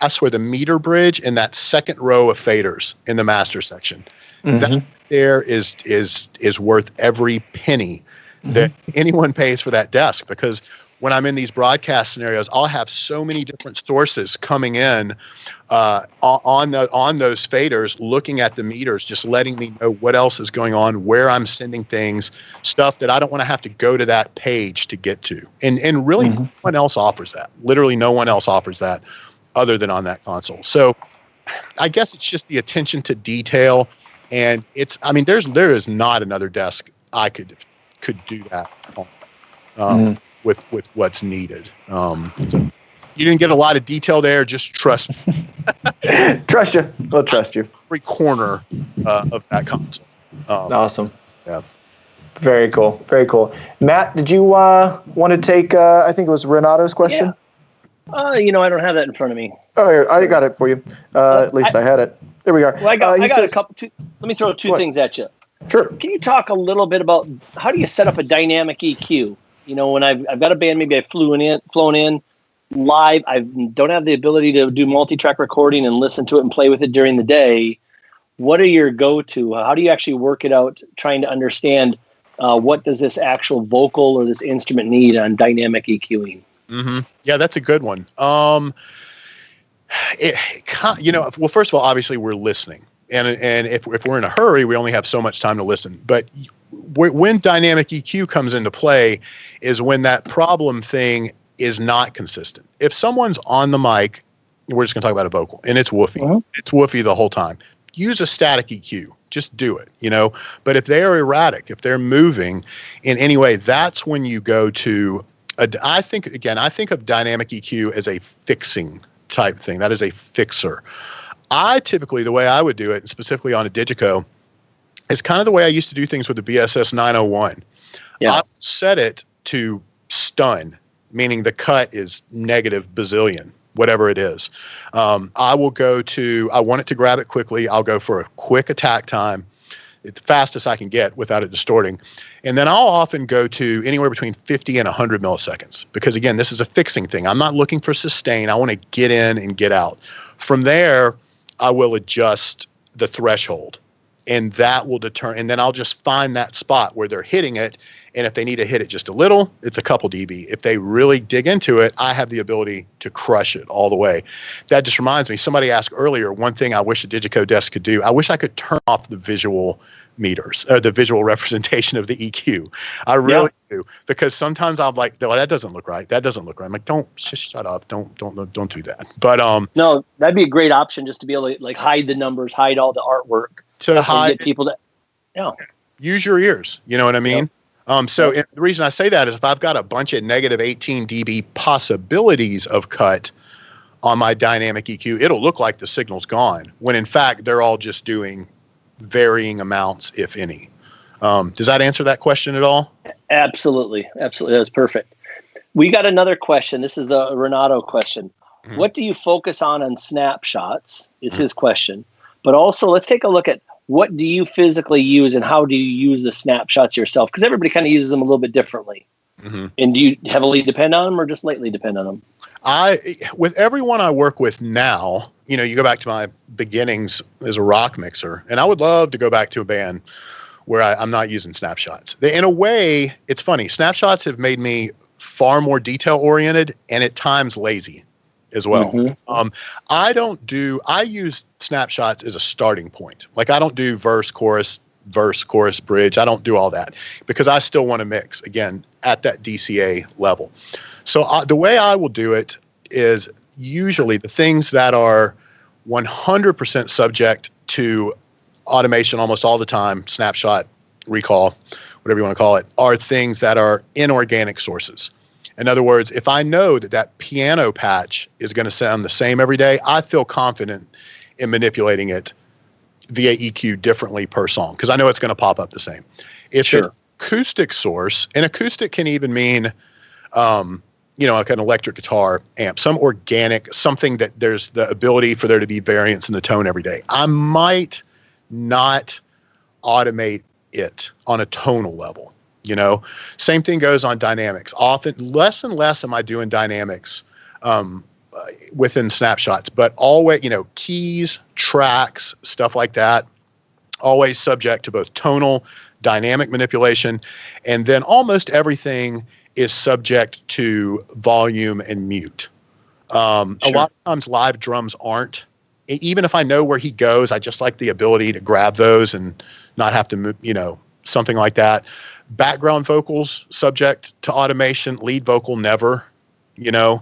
S4: I swear, the meter bridge and that second row of faders in the master section, that there is worth every penny that anyone pays for that desk, because when I'm in these broadcast scenarios, I'll have so many different sources coming in on those faders, looking at the meters, just letting me know what else is going on, where I'm sending things, stuff that I don't want to have to go to that page to get to. And really, no one else offers that. Literally, no one else offers that other than on that console. So I guess it's just the attention to detail, and there is not another desk I could do that on, with what's needed. So, You didn't get a lot of detail there. Just trust me.
S1: Trust you. We'll trust you.
S4: Every corner of that console.
S1: Awesome.
S4: Yeah.
S1: Very cool. Very cool. Matt, did you want to take, I think it was Renato's question?
S2: Yeah. I don't have that in front of me.
S1: Oh, here, I got it for you. At least I had it. There we are.
S2: Well, I got a couple. Let me throw two things at you.
S1: Sure.
S2: Can you talk a little bit about how do you set up a dynamic EQ? When I've got a band, maybe I've flown in live. I don't have the ability to do multi-track recording and listen to it and play with it during the day. What are your go-to? How do you actually work it out, trying to understand what does this actual vocal or this instrument need on dynamic EQing?
S4: Mm-hmm. Yeah, that's a good one. Well, first of all, obviously we're listening. And if we're in a hurry, we only have so much time to listen. But when dynamic EQ comes into play is when that problem thing is not consistent. If someone's on the mic, we're just going to talk about a vocal, and it's woofy. Mm-hmm. It's woofy the whole time. Use a static EQ. Just do it, But if they are erratic, if they're moving in any way, that's when you go to I think of dynamic EQ as a fixing type thing. That is a fixer. Typically, the way I would do it, specifically on a DiGiCo, is kind of the way I used to do things with the BSS 901. Yeah. I set it to stun, meaning the cut is negative bazillion, whatever it is. I want it to grab it quickly. I'll go for a quick attack time. It's the fastest I can get without it distorting. And then I'll often go to anywhere between 50 and 100 milliseconds because, again, this is a fixing thing. I'm not looking for sustain. I want to get in and get out. From there, I will adjust the threshold, and that will determine. And then I'll just find that spot where they're hitting it. And if they need to hit it just a little, it's a couple dB. If they really dig into it, I have the ability to crush it all the way. That just reminds me, somebody asked earlier, one thing I wish a DiGiCo desk could do, I wish I could turn off the visual meters, or the visual representation of the EQ. I really do, because sometimes I'm like, well, that doesn't look right. That doesn't look right. I'm like, just shut up. Don't do that. But
S2: no, that'd be a great option, just to be able to hide the numbers, hide all the artwork,
S4: to hide
S2: get people to
S4: use your ears. You know what I mean? Yep. The reason I say that is if I've got a bunch of negative 18 dB possibilities of cut on my dynamic EQ, it'll look like the signal's gone, when in fact they're all just doing varying amounts, if any. Does that answer that question at all? Absolutely.
S2: That's perfect. We got another question. This is the Renato question. Mm-hmm. What do you focus on Snapshots is his question. But also, let's take a look at what do you physically use and how do you use the snapshots yourself? Because everybody kind of uses them a little bit differently. Mm-hmm. And do you heavily depend on them or just lightly depend on them?
S4: With everyone I work with now, you go back to my beginnings as a rock mixer, and I would love to go back to a band where I'm not using snapshots. In a way, it's funny. Snapshots have made me far more detail-oriented and at times lazy as well. Mm-hmm. I use snapshots as a starting point. Like, I don't do verse, chorus, bridge. I don't do all that because I still want to mix, again, at that DCA level. So the way I will do it is usually the things that are 100% subject to automation almost all the time, snapshot, recall, whatever you want to call it, are things that are inorganic sources. In other words, if I know that piano patch is going to sound the same every day, I feel confident in manipulating it via EQ differently per song because I know it's going to pop up the same. If an acoustic source, and acoustic can even mean, like an electric guitar amp, some organic, something that there's the ability for there to be variance in the tone every day, I might not automate it on a tonal level. Same thing goes on dynamics. Often, less and less am I doing dynamics within snapshots, but always, keys, tracks, stuff like that, always subject to both tonal, dynamic manipulation, and then almost everything is subject to volume and mute. A lot of times live drums aren't. Even if I know where he goes, I just like the ability to grab those and not have to move, something like that. Background vocals subject to automation, lead vocal never, and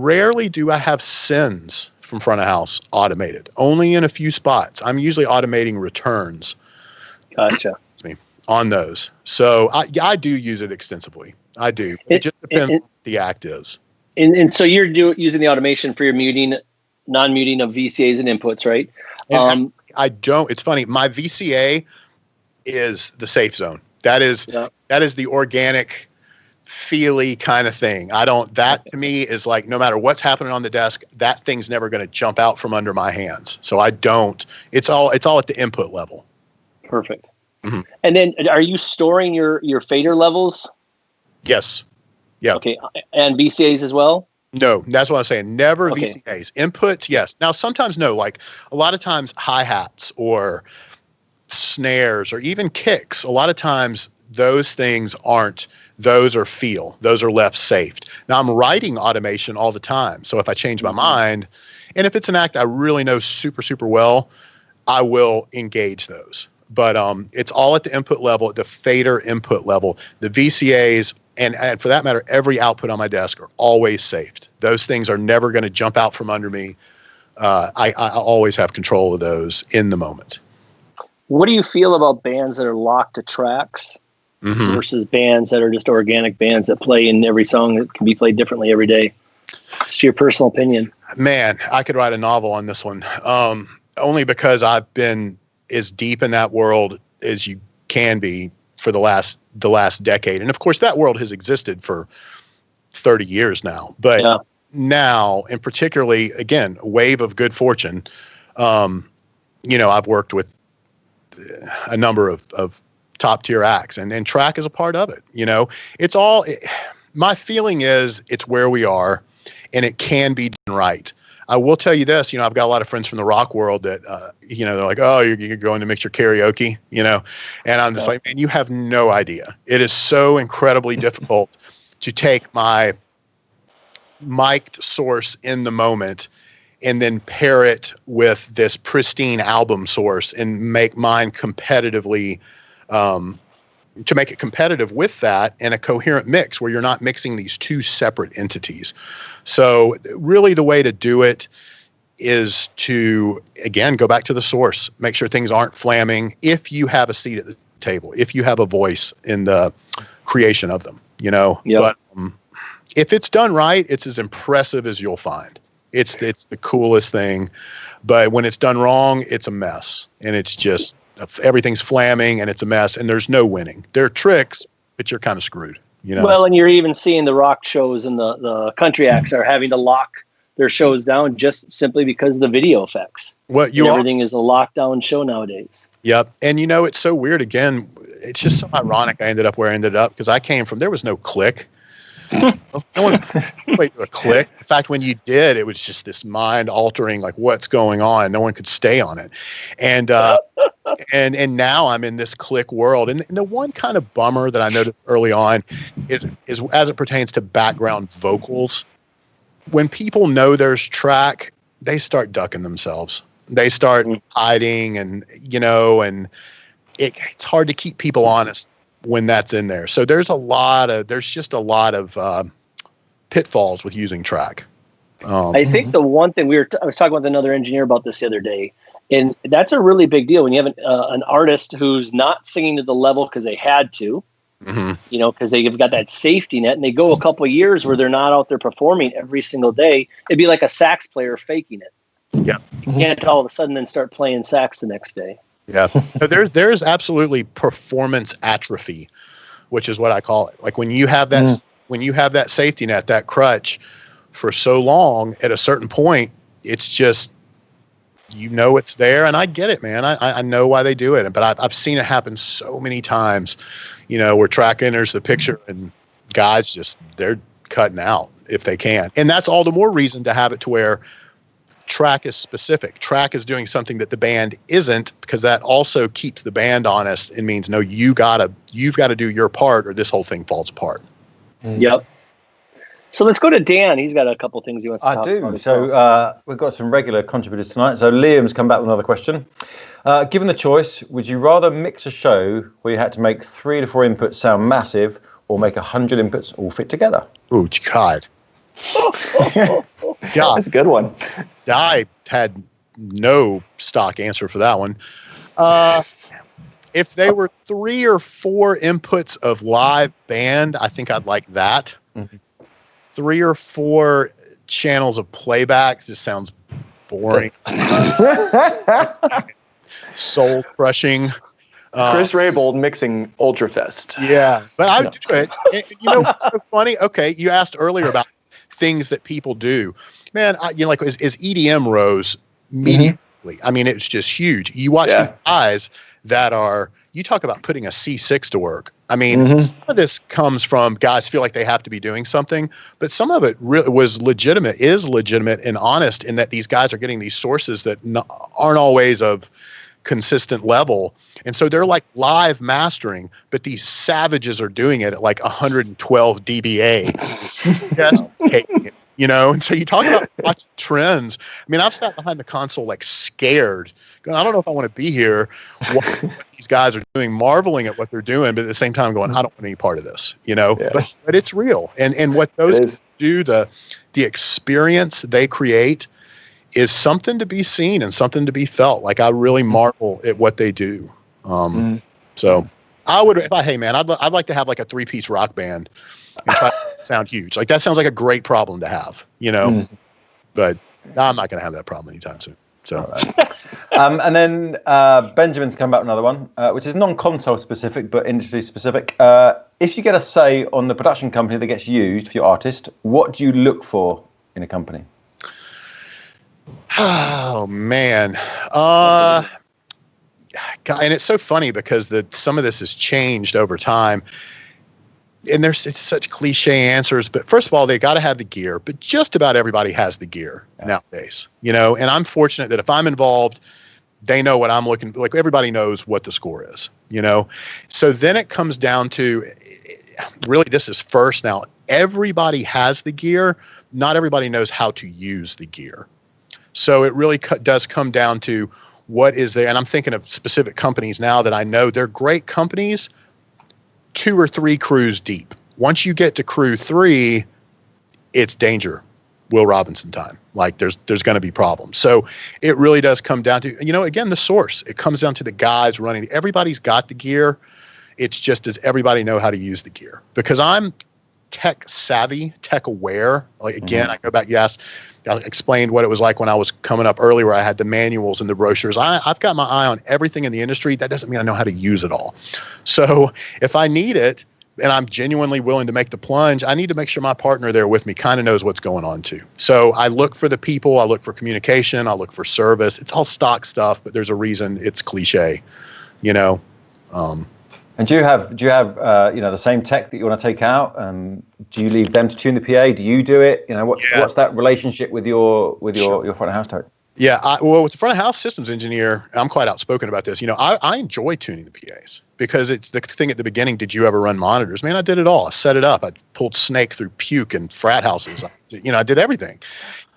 S4: rarely do I have sends from front of house automated, only in a few spots. I'm usually automating returns.
S2: Gotcha.
S4: on those. So I do use it extensively. I do. It just depends on what the act is.
S2: And so you're using the automation for your muting, non-muting of VCAs and inputs, right?
S4: I don't. It's funny. My VCA is the safe zone. That is the organic, feely kind of thing. That to me is like, no matter what's happening on the desk, that thing's never going to jump out from under my hands. So I don't. It's all at the input level.
S2: Perfect. Mm-hmm. And then are you storing your fader levels?
S4: Yes. Yeah.
S2: Okay. And VCAs as well?
S4: No, that's what I'm saying. Never VCAs. Inputs, yes. Now, sometimes no. Like a lot of times hi-hats or snares or even kicks, a lot of times those things aren't. Those are feel. Those are left safed. Now, I'm writing automation all the time. So if I change my mind, and if it's an act I really know super, super well, I will engage those. But it's all at the input level, at the fader input level. The VCAs, and for that matter, every output on my desk are always saved. Those things are never going to jump out from under me. I always have control of those in the moment.
S2: What do you feel about bands that are locked to tracks versus bands that are just organic bands that play in every song that can be played differently every day? Just your personal opinion.
S4: Man, I could write a novel on this one. Only because I've been as deep in that world as you can be for the last decade. And of course that world has existed for 30 years now, but now, and particularly again, a wave of good fortune. I've worked with a number of top tier acts and track is a part of it. It's all, my feeling is it's where we are and it can be done right. I will tell you this, I've got a lot of friends from the rock world that, they're like, oh, you're going to mix your karaoke, and I'm just like, man, you have no idea. It is so incredibly difficult to take my mic'd source in the moment and then pair it with this pristine album source and make mine competitively, to make it competitive with that and a coherent mix where you're not mixing these two separate entities. So really the way to do it is to, again, go back to the source, make sure things aren't flamming. If you have a seat at the table, if you have a voice in the creation of them, but if it's done right, it's as impressive as you'll find. It's the coolest thing, but when it's done wrong, it's a mess and it's just, everything's flamming and it's a mess and there's no winning. There are tricks, but you're kind of screwed,
S2: Well, and you're even seeing the rock shows and the country acts are having to lock their shows down just simply because of the video effects. Everything is a lockdown show nowadays.
S4: Yep. And it's so weird. Again, it's just so ironic I ended up where I ended up because I came from, there was no click. No one played a click. In fact, when you did, it was just this mind altering, like what's going on. No one could stay on it. And now I'm in this click world. And the one kind of bummer that I noticed early on is as it pertains to background vocals, when people know there's track, they start ducking themselves. They start hiding and it's hard to keep people honest when that's in there. So there's just a lot of pitfalls with using track.
S2: I think the one thing I was talking with another engineer about this the other day, and that's a really big deal when you have an artist who's not singing to the level because they had to, because they've got that safety net, and they go a couple of years where they're not out there performing every single day. It'd be like a sax player faking it.
S4: Yeah,
S2: you can't all of a sudden then start playing sax the next day.
S4: Yeah, so there's absolutely performance atrophy, which is what I call it. Like when you have that safety net, that crutch for so long, at a certain point, it's just, it's there. And I get it, man. I know why they do it. But I've seen it happen so many times, where track enters the picture and guys they're cutting out if they can. And that's all the more reason to have it to where track is specific. Track is doing something that the band isn't, because that also keeps the band honest and means, no, you've got to do your part or this whole thing falls apart.
S2: Yep. So let's go to Dan. He's got a couple things he wants to talk about.
S3: So we've got some regular contributors tonight. So Liam's come back with another question. Given the choice, would you rather mix a show where you had to make 3 to 4 inputs sound massive or make 100 inputs all fit together?
S4: Oh, God.
S1: God, that's a good one.
S4: I had no stock answer for that one. If they were 3 or 4 inputs of live band, I think I'd like that. 3 or 4 channels of playback just sounds boring. Soul crushing.
S1: Chris Rabold mixing Ultrafest.
S4: Yeah, but I would do it. And you know what's so funny? Okay, you asked earlier about things that people do. Man, like as EDM rose immediately. I mean, it's just huge. You watch these guys that are, you talk about putting a C6 to work. I mean, some of this comes from guys feel like they have to be doing something, but some of it really is legitimate and honest in that these guys are getting these sources that aren't always of consistent level. And so they're like live mastering, but these savages are doing it at like 112 dBA. Just taking it. You know, and so you talk about watching trends. I mean, I've sat behind the console like scared. Going, I don't know if I want to be here. What these guys are doing, marveling at what they're doing, but at the same time going, I don't want any part of this. You know, but it's real. And what those do, the experience they create is something to be seen and something to be felt. Like I really marvel at what they do. So I would, I'd like to have like a 3-piece rock band. And try to sound huge. Like that sounds like a great problem to have, you know. But I'm not going to have that problem anytime soon. So,
S3: and then Benjamin's come back with another one, which is non-console specific but industry specific. If you get a say on the production company that gets used for your artist, what do you look for in a company?
S4: Oh man, God, and it's so funny because some of this has changed over time. And it's such cliche answers, but first of all, they got to have the gear, but just about everybody has the gear nowadays, you know, and I'm fortunate that if I'm involved, they know what I'm looking, like everybody knows what the score is, you know? So then it comes down to really, this is first now, everybody has the gear. Not everybody knows how to use the gear. So it really does come down to what is there. And I'm thinking of specific companies now that I know they're great companies, 2 or 3 crews deep. Once you get to crew 3, it's danger, Will Robinson time. Like there's going to be problems. So it really does come down to, you know, again, the source. It comes down to the guys running. Everybody's got the gear. It's just, does everybody know how to use the gear? Because I'm tech savvy, tech aware. Like again, I go back, I explained what it was like when I was coming up early where I had the manuals and the brochures. I've got my eye on everything in the industry. That doesn't mean I know how to use it all. So if I need it and I'm genuinely willing to make the plunge, I need to make sure my partner there with me kind of knows what's going on too. So I look for the people, I look for communication, I look for service. It's all stock stuff, but there's a reason it's cliche, you know.
S3: And do you have you know, the same tech that you want to take out? Do you leave them to tune the PA? Do you do it? You know, what's that relationship with your front of house tech?
S4: Yeah, well, with the front of house systems engineer, I'm quite outspoken about this. You know, I enjoy tuning the PAs because it's the thing at the beginning. Did you ever run monitors? Man, I did it all. I set it up. I pulled snake through puke and frat houses. I did everything.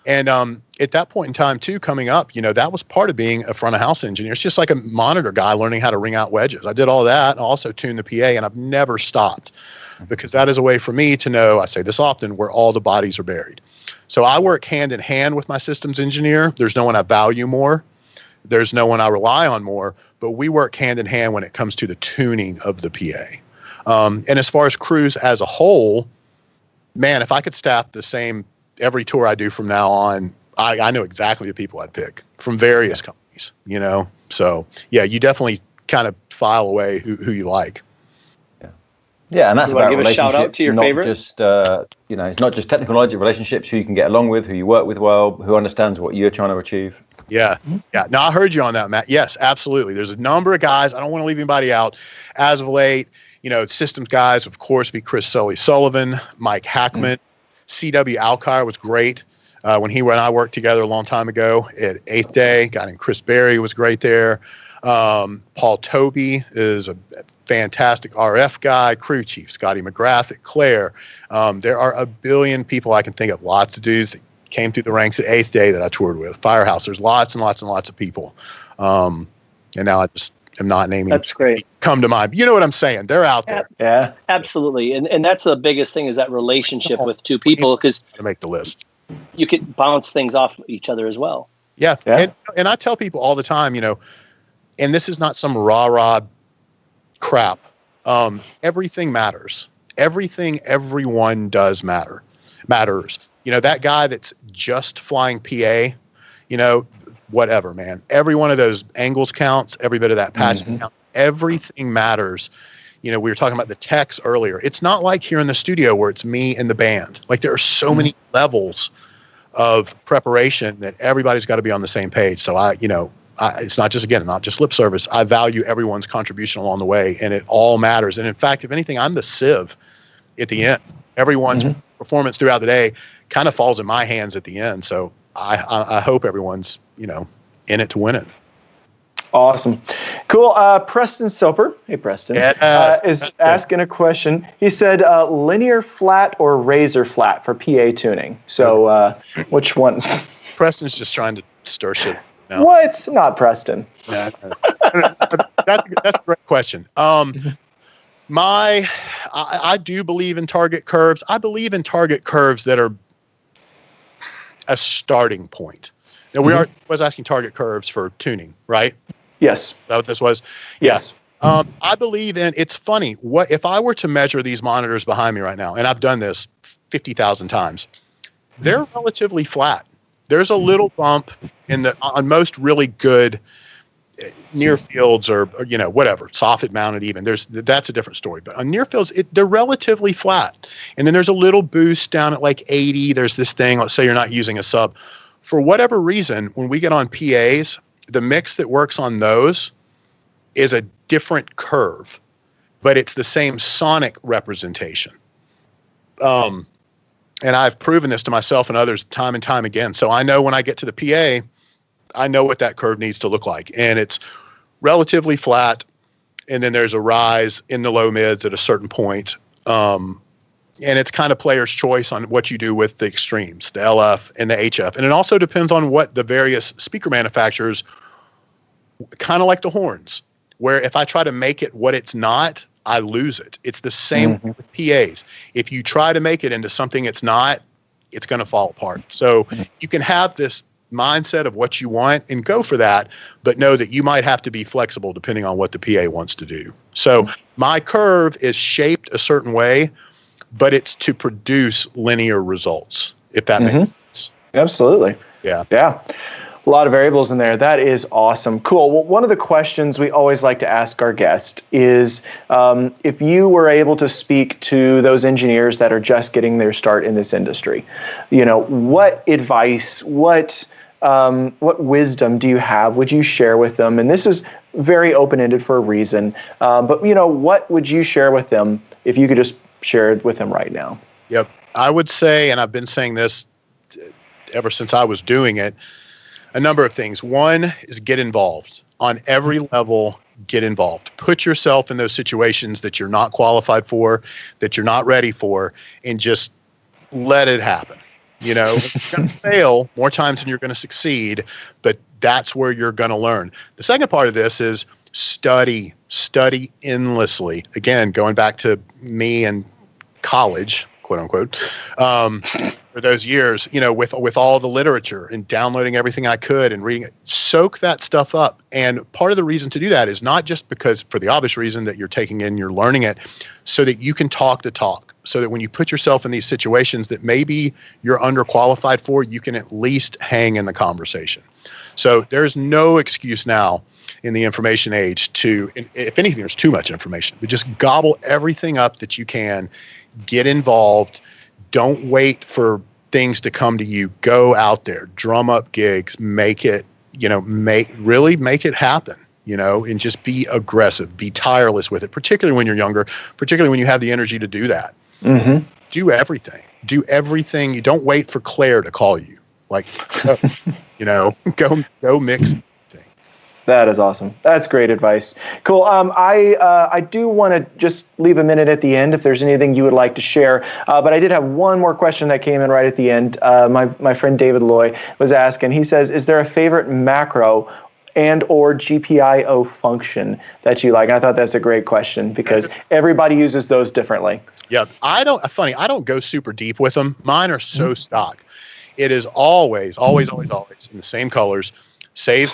S4: And at that point in time, too, coming up, you know, that was part of being a front of house engineer. It's just like a monitor guy learning how to ring out wedges. I did all that. I also tuned the PA, and I've never stopped because that is a way for me to know, I say this often, where all the bodies are buried. So I work hand in hand with my systems engineer. There's no one I value more. There's no one I rely on more, but we work hand in hand when it comes to the tuning of the PA. And as far as crews as a whole, man, if I could staff the same every tour I do from now on, I know exactly the people I'd pick from various companies, you know? So yeah, you definitely kind of file away who you like.
S3: Yeah, and that's about
S2: give a shout out to your favorites.
S3: Just you know, it's not just technical knowledge, relationships, who you can get along with, who you work with well, who understands what you're trying to achieve.
S4: Yeah. No, I heard you on that, Matt. Yes, absolutely. There's a number of guys. I don't want to leave anybody out. As of late, you know, systems guys, of course, be Chris Sullivan, Mike Hackman, C.W. Alkire was great. When he and I worked together a long time ago at Eighth Day, a guy named Chris Berry was great there. Paul Toby is a fantastic RF guy, crew chief, Scotty McGrath at Claire. There are a billion people I can think of, lots of dudes that came through the ranks at Eighth Day that I toured with. Firehouse, there's lots and lots and lots of people. And now I just am not naming.
S2: That's great.
S4: Come to mind. You know what I'm saying? They're out there.
S2: Yeah, absolutely. And that's the biggest thing is that relationship with two people, because
S4: to make the list,
S2: you can bounce things off each other as well.
S4: Yeah. And I tell people all the time, you know, and this is not some rah-rah crap. Everything matters. Everything everyone does matters. That guy that's just flying PA, whatever, man. Every one of those angles counts. Every bit of that patch counts. Everything matters. We were talking about the techs earlier. It's not like here in the studio where it's me and the band. Like there are so many levels of preparation that everybody's got to be on the same page. So it's not just lip service. I value everyone's contribution along the way, and it all matters. And in fact, if anything, I'm the sieve at the end. Everyone's performance throughout the day kind of falls in my hands at the end. So I hope everyone's, in it to win it.
S1: Awesome. Cool. Preston Soper. Hey, Preston. Is asking a question. He said, linear flat or razor flat for PA tuning. So which one?
S4: Preston's just trying to stir shit. No.
S1: What? Not Preston.
S4: That's a great question. I do believe in target curves. I believe in target curves that are a starting point. Now was asking target curves for tuning, right?
S1: Yes.
S4: Is that what this was?
S1: Yes.
S4: I believe in. It's funny. What if I were to measure these monitors behind me right now, and I've done this 50,000 times? They're relatively flat. There's a little bump on most really good near fields or whatever, soffit mounted even. That's a different story. But on near fields, they're relatively flat. And then there's a little boost down at like 80. There's this thing, let's say you're not using a sub. For whatever reason, when we get on PAs, the mix that works on those is a different curve, but it's the same sonic representation. And I've proven this to myself and others time and time again. So I know when I get to the PA, I know what that curve needs to look like. And it's relatively flat. And then there's a rise in the low mids at a certain point. And it's kind of player's choice on what you do with the extremes, the LF and the HF. And it also depends on what the various speaker manufacturers, kind of like the horns, where if I try to make it what it's not, I lose it. It's the same with PAs. If you try to make it into something it's not, it's going to fall apart. So you can have this mindset of what you want and go for that, but know that you might have to be flexible depending on what the PA wants to do. So my curve is shaped a certain way, but it's to produce linear results, if that makes sense.
S1: Absolutely.
S4: Yeah.
S1: A lot of variables in there. That is awesome. Cool. Well, one of the questions we always like to ask our guest is if you were able to speak to those engineers that are just getting their start in this industry, what advice, what wisdom do you have? Would you share with them? And this is very open-ended for a reason. But what would you share with them if you could just share it with them right now?
S4: Yep. I would say, and I've been saying this ever since I was doing it, a number of things. One is get involved. On every level, get involved. Put yourself in those situations that you're not qualified for, that you're not ready for, and just let it happen. You're going to fail more times than you're going to succeed, but that's where you're going to learn. The second part of this is study endlessly. Again, going back to me and college, quote unquote, for those years, with all the literature and downloading everything I could and reading it, soak that stuff up. And part of the reason to do that is not just because for the obvious reason that you're taking in, you're learning it, so that you can talk the talk, so that when you put yourself in these situations that maybe you're underqualified for, you can at least hang in the conversation. So there's no excuse now in the information age to, if anything, there's too much information, but just gobble everything up that you can. Get involved. Don't wait for things to come to you. Go out there, drum up gigs, make it, really make it happen, and just be aggressive, be tireless with it, particularly when you're younger, particularly when you have the energy to do that. Do everything. You don't wait for Claire to call you. Go mix.
S1: That is awesome. That's great advice. Cool. I do want to just leave a minute at the end if there's anything you would like to share. But I did have one more question that came in right at the end. My friend David Loy was asking. He says, "Is there a favorite macro and or GPIO function that you like?" And I thought that's a great question because everybody uses those differently.
S4: Yeah, I don't go super deep with them. Mine are so stock. It is always in the same colors. Save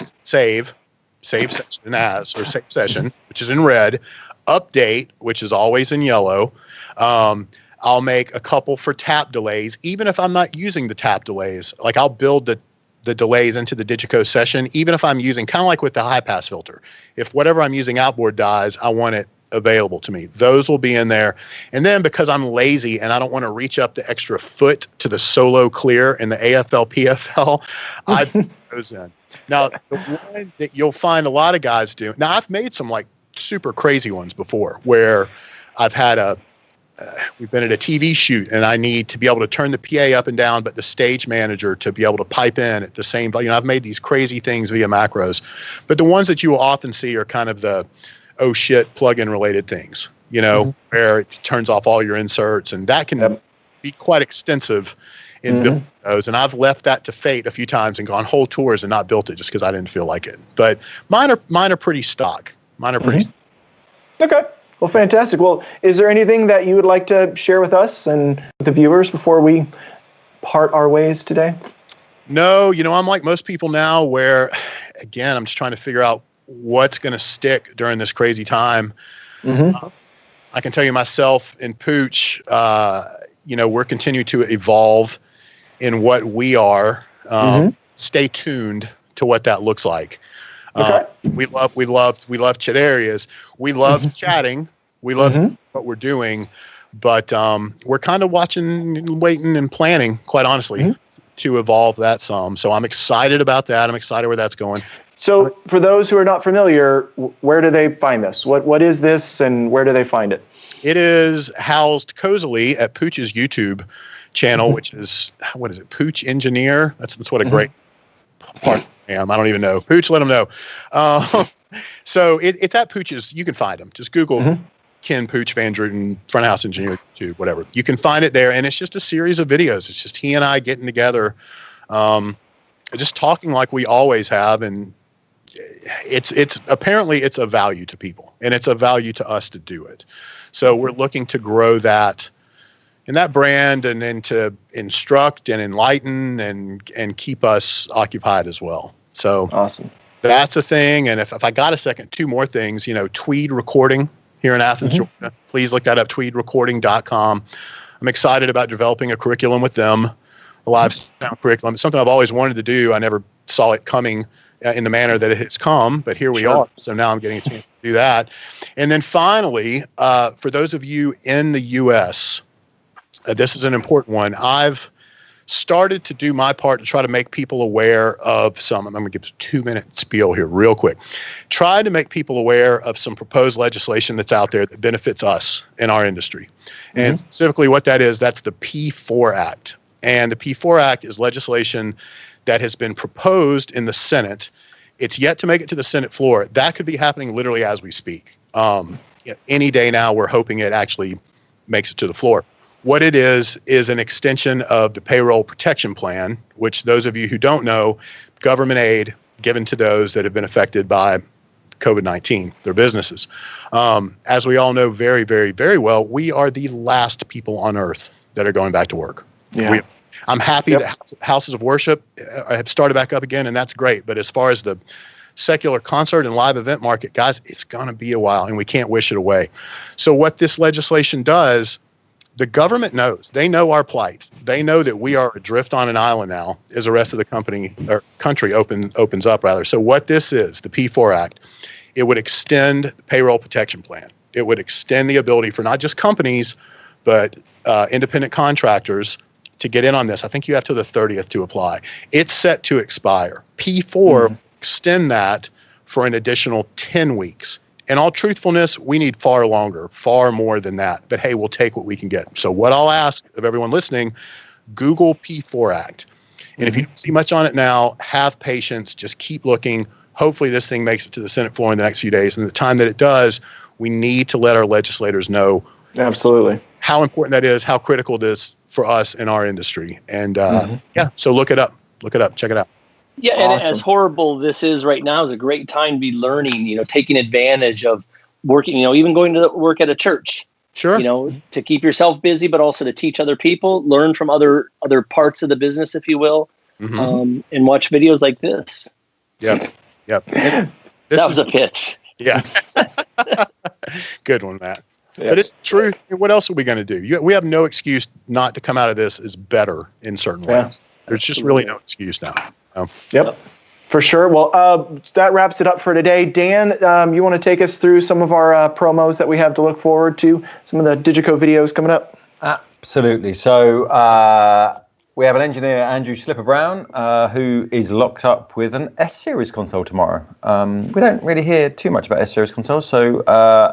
S4: session as, or save session, which is in red. update, which is always in yellow. I'll make a couple for tap delays, even if I'm not using the tap delays. Like I'll build the delays into the DiGiCo's session, even if I'm using, kind of like with the high pass filter. If whatever I'm using outboard dies, I want it available to me. Those will be in there. And then because I'm lazy and I don't want to reach up the extra foot to the solo clear in the AFL, PFL, I put those in. Now, the one that you'll find a lot of guys do, now I've made some like super crazy ones before where I've had we've been at a TV shoot and I need to be able to turn the PA up and down, but the stage manager to be able to pipe in at the same, I've made these crazy things via macros, but the ones that you will often see are kind of the, oh shit, plug-in related things, where it turns off all your inserts, and that can be quite extensive in building those. And I've left that to fate a few times and gone whole tours and not built it just because I didn't feel like it. But mine are pretty stock.
S1: Okay. Well, fantastic. Well, is there anything that you would like to share with us and with the viewers before we part our ways today?
S4: No, I'm like most people now where, again, I'm just trying to figure out what's going to stick during this crazy time. I can tell you myself and Pooch, we're continuing to evolve in what we are. Stay tuned to what that looks like.
S1: Okay.
S4: We love chat areas. We love chatting. We love what we're doing, but we're kind of watching, waiting, and planning, quite honestly, to evolve that some. So I'm excited about that. I'm excited where that's going.
S1: So for those who are not familiar, where do they find this? What is this, and where do they find it?
S4: It is housed cozily at Pooch's YouTube channel, which is, what is it, Pooch Engineer? That's what a great part I am. I don't even know. Pooch, let them know. So it's at Pooch's. You can find them. Just Google Ken Pooch Van Druten, Front House Engineer, YouTube, whatever. You can find it there, and it's just a series of videos. It's just he and I getting together, just talking like we always have, and it's apparently it's a value to people, and it's a value to us to do it. So we're looking to grow that in that brand, and then to instruct and enlighten and keep us occupied as well. So
S1: awesome.
S4: That's a thing. And if I got a second, two more things, Tweed Recording here in Athens, Georgia. Please look that up, tweedrecording.com. I'm excited about developing a curriculum with them, a live sound curriculum. It's something I've always wanted to do. I never saw it coming in the manner that it has come, but here we are. So now I'm getting a chance to do that. And then finally, for those of you in the U.S., this is an important one. I've started to do my part to try to make people aware of some, I'm going to give a 2-minute spiel here real quick. Try to make people aware of some proposed legislation that's out there that benefits us in our industry. And specifically what that is, that's the P4 Act. And the P4 Act is legislation that has been proposed in the Senate. It's yet to make it to the Senate floor. That could be happening literally as we speak. Any day now, we're hoping it actually makes it to the floor. What it is an extension of the Payroll Protection Plan, which those of you who don't know, government aid given to those that have been affected by COVID-19, their businesses. As we all know very, very, very well, we are the last people on earth that are going back to work.
S1: Yeah.
S4: I'm happy that houses of worship have started back up again, and that's great. But as far as the secular concert and live event market, guys, it's going to be a while, and we can't wish it away. So what this legislation does, the government knows. They know our plight. They know that we are adrift on an island now as the rest of the country opens up, rather. So what this is, the P4 Act, it would extend the Payroll Protection Plan. It would extend the ability for not just companies, but independent contractors to get in on this. I think you have till the 30th to apply. It's set to expire. P4 extend that for an additional 10 weeks. In all truthfulness, we need far longer, far more than that. But hey, we'll take what we can get. So what I'll ask of everyone listening, Google P4 Act. And if you don't see much on it now, have patience. Just keep looking. Hopefully this thing makes it to the Senate floor in the next few days. And the time that it does, we need to let our legislators know
S1: absolutely
S4: how important that is, how critical it is for us in our industry. And so look it up. Check it out.
S2: Yeah, and as horrible this is right now, is a great time to be learning, taking advantage of working, even going to work at a church.
S4: Sure.
S2: To keep yourself busy, but also to teach other people, learn from other parts of the business, if you will, and watch videos like this.
S4: Yep.
S2: That was a pitch.
S4: Yeah. Good one, Matt.
S1: Yeah.
S4: But it's truth. What else are we going to do? We have no excuse not to come out of this as better in certain ways. There's just really no excuse now.
S1: Yep. For sure. Well, that wraps it up for today. Dan, you want to take us through some of our promos that we have to look forward to, some of the DiGiCo videos coming up?
S3: Absolutely. So we have an engineer, Andrew Slipper-Brown, who is locked up with an S-Series console tomorrow. We don't really hear too much about S-Series consoles, so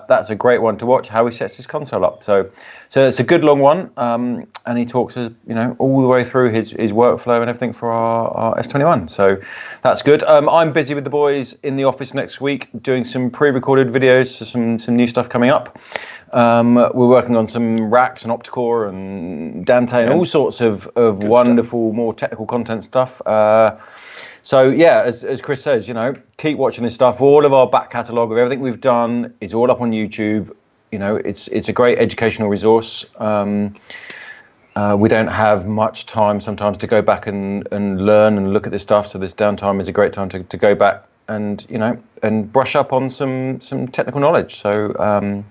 S3: that's a great one to watch, how he sets his console up. So it's a good long one, and he talks, all the way through his workflow and everything for our S21. So that's good. I'm busy with the boys in the office next week doing some pre-recorded videos, so some new stuff coming up. We're working on some racks and opticore and Dante and all sorts of wonderful, more technical content stuff. So yeah, as Chris says, keep watching this stuff. All of our back catalogue of everything we've done is all up on YouTube. It's a great educational resource. We don't have much time sometimes to go back and learn and look at this stuff. So this downtime is a great time to go back and brush up on some technical knowledge. So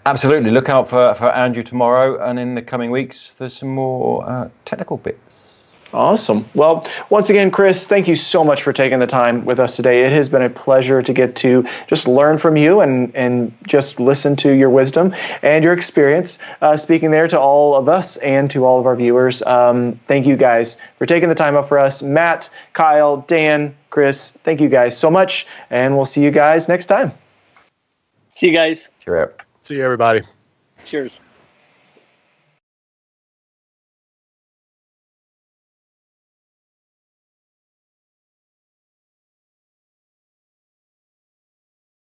S3: absolutely look out for Andrew tomorrow, and in the coming weeks there's some more technical bits.
S1: Awesome. Well, once again, Chris, thank you so much for taking the time with us today. It has been a pleasure to get to just learn from you and just listen to your wisdom and your experience speaking there to all of us and to all of our viewers. Thank you guys for taking the time up for us. Matt, Kyle, Dan, Chris, thank you guys so much, and we'll see you guys next time.
S2: See you guys.
S3: Cheerio.
S4: See you, everybody.
S2: Cheers.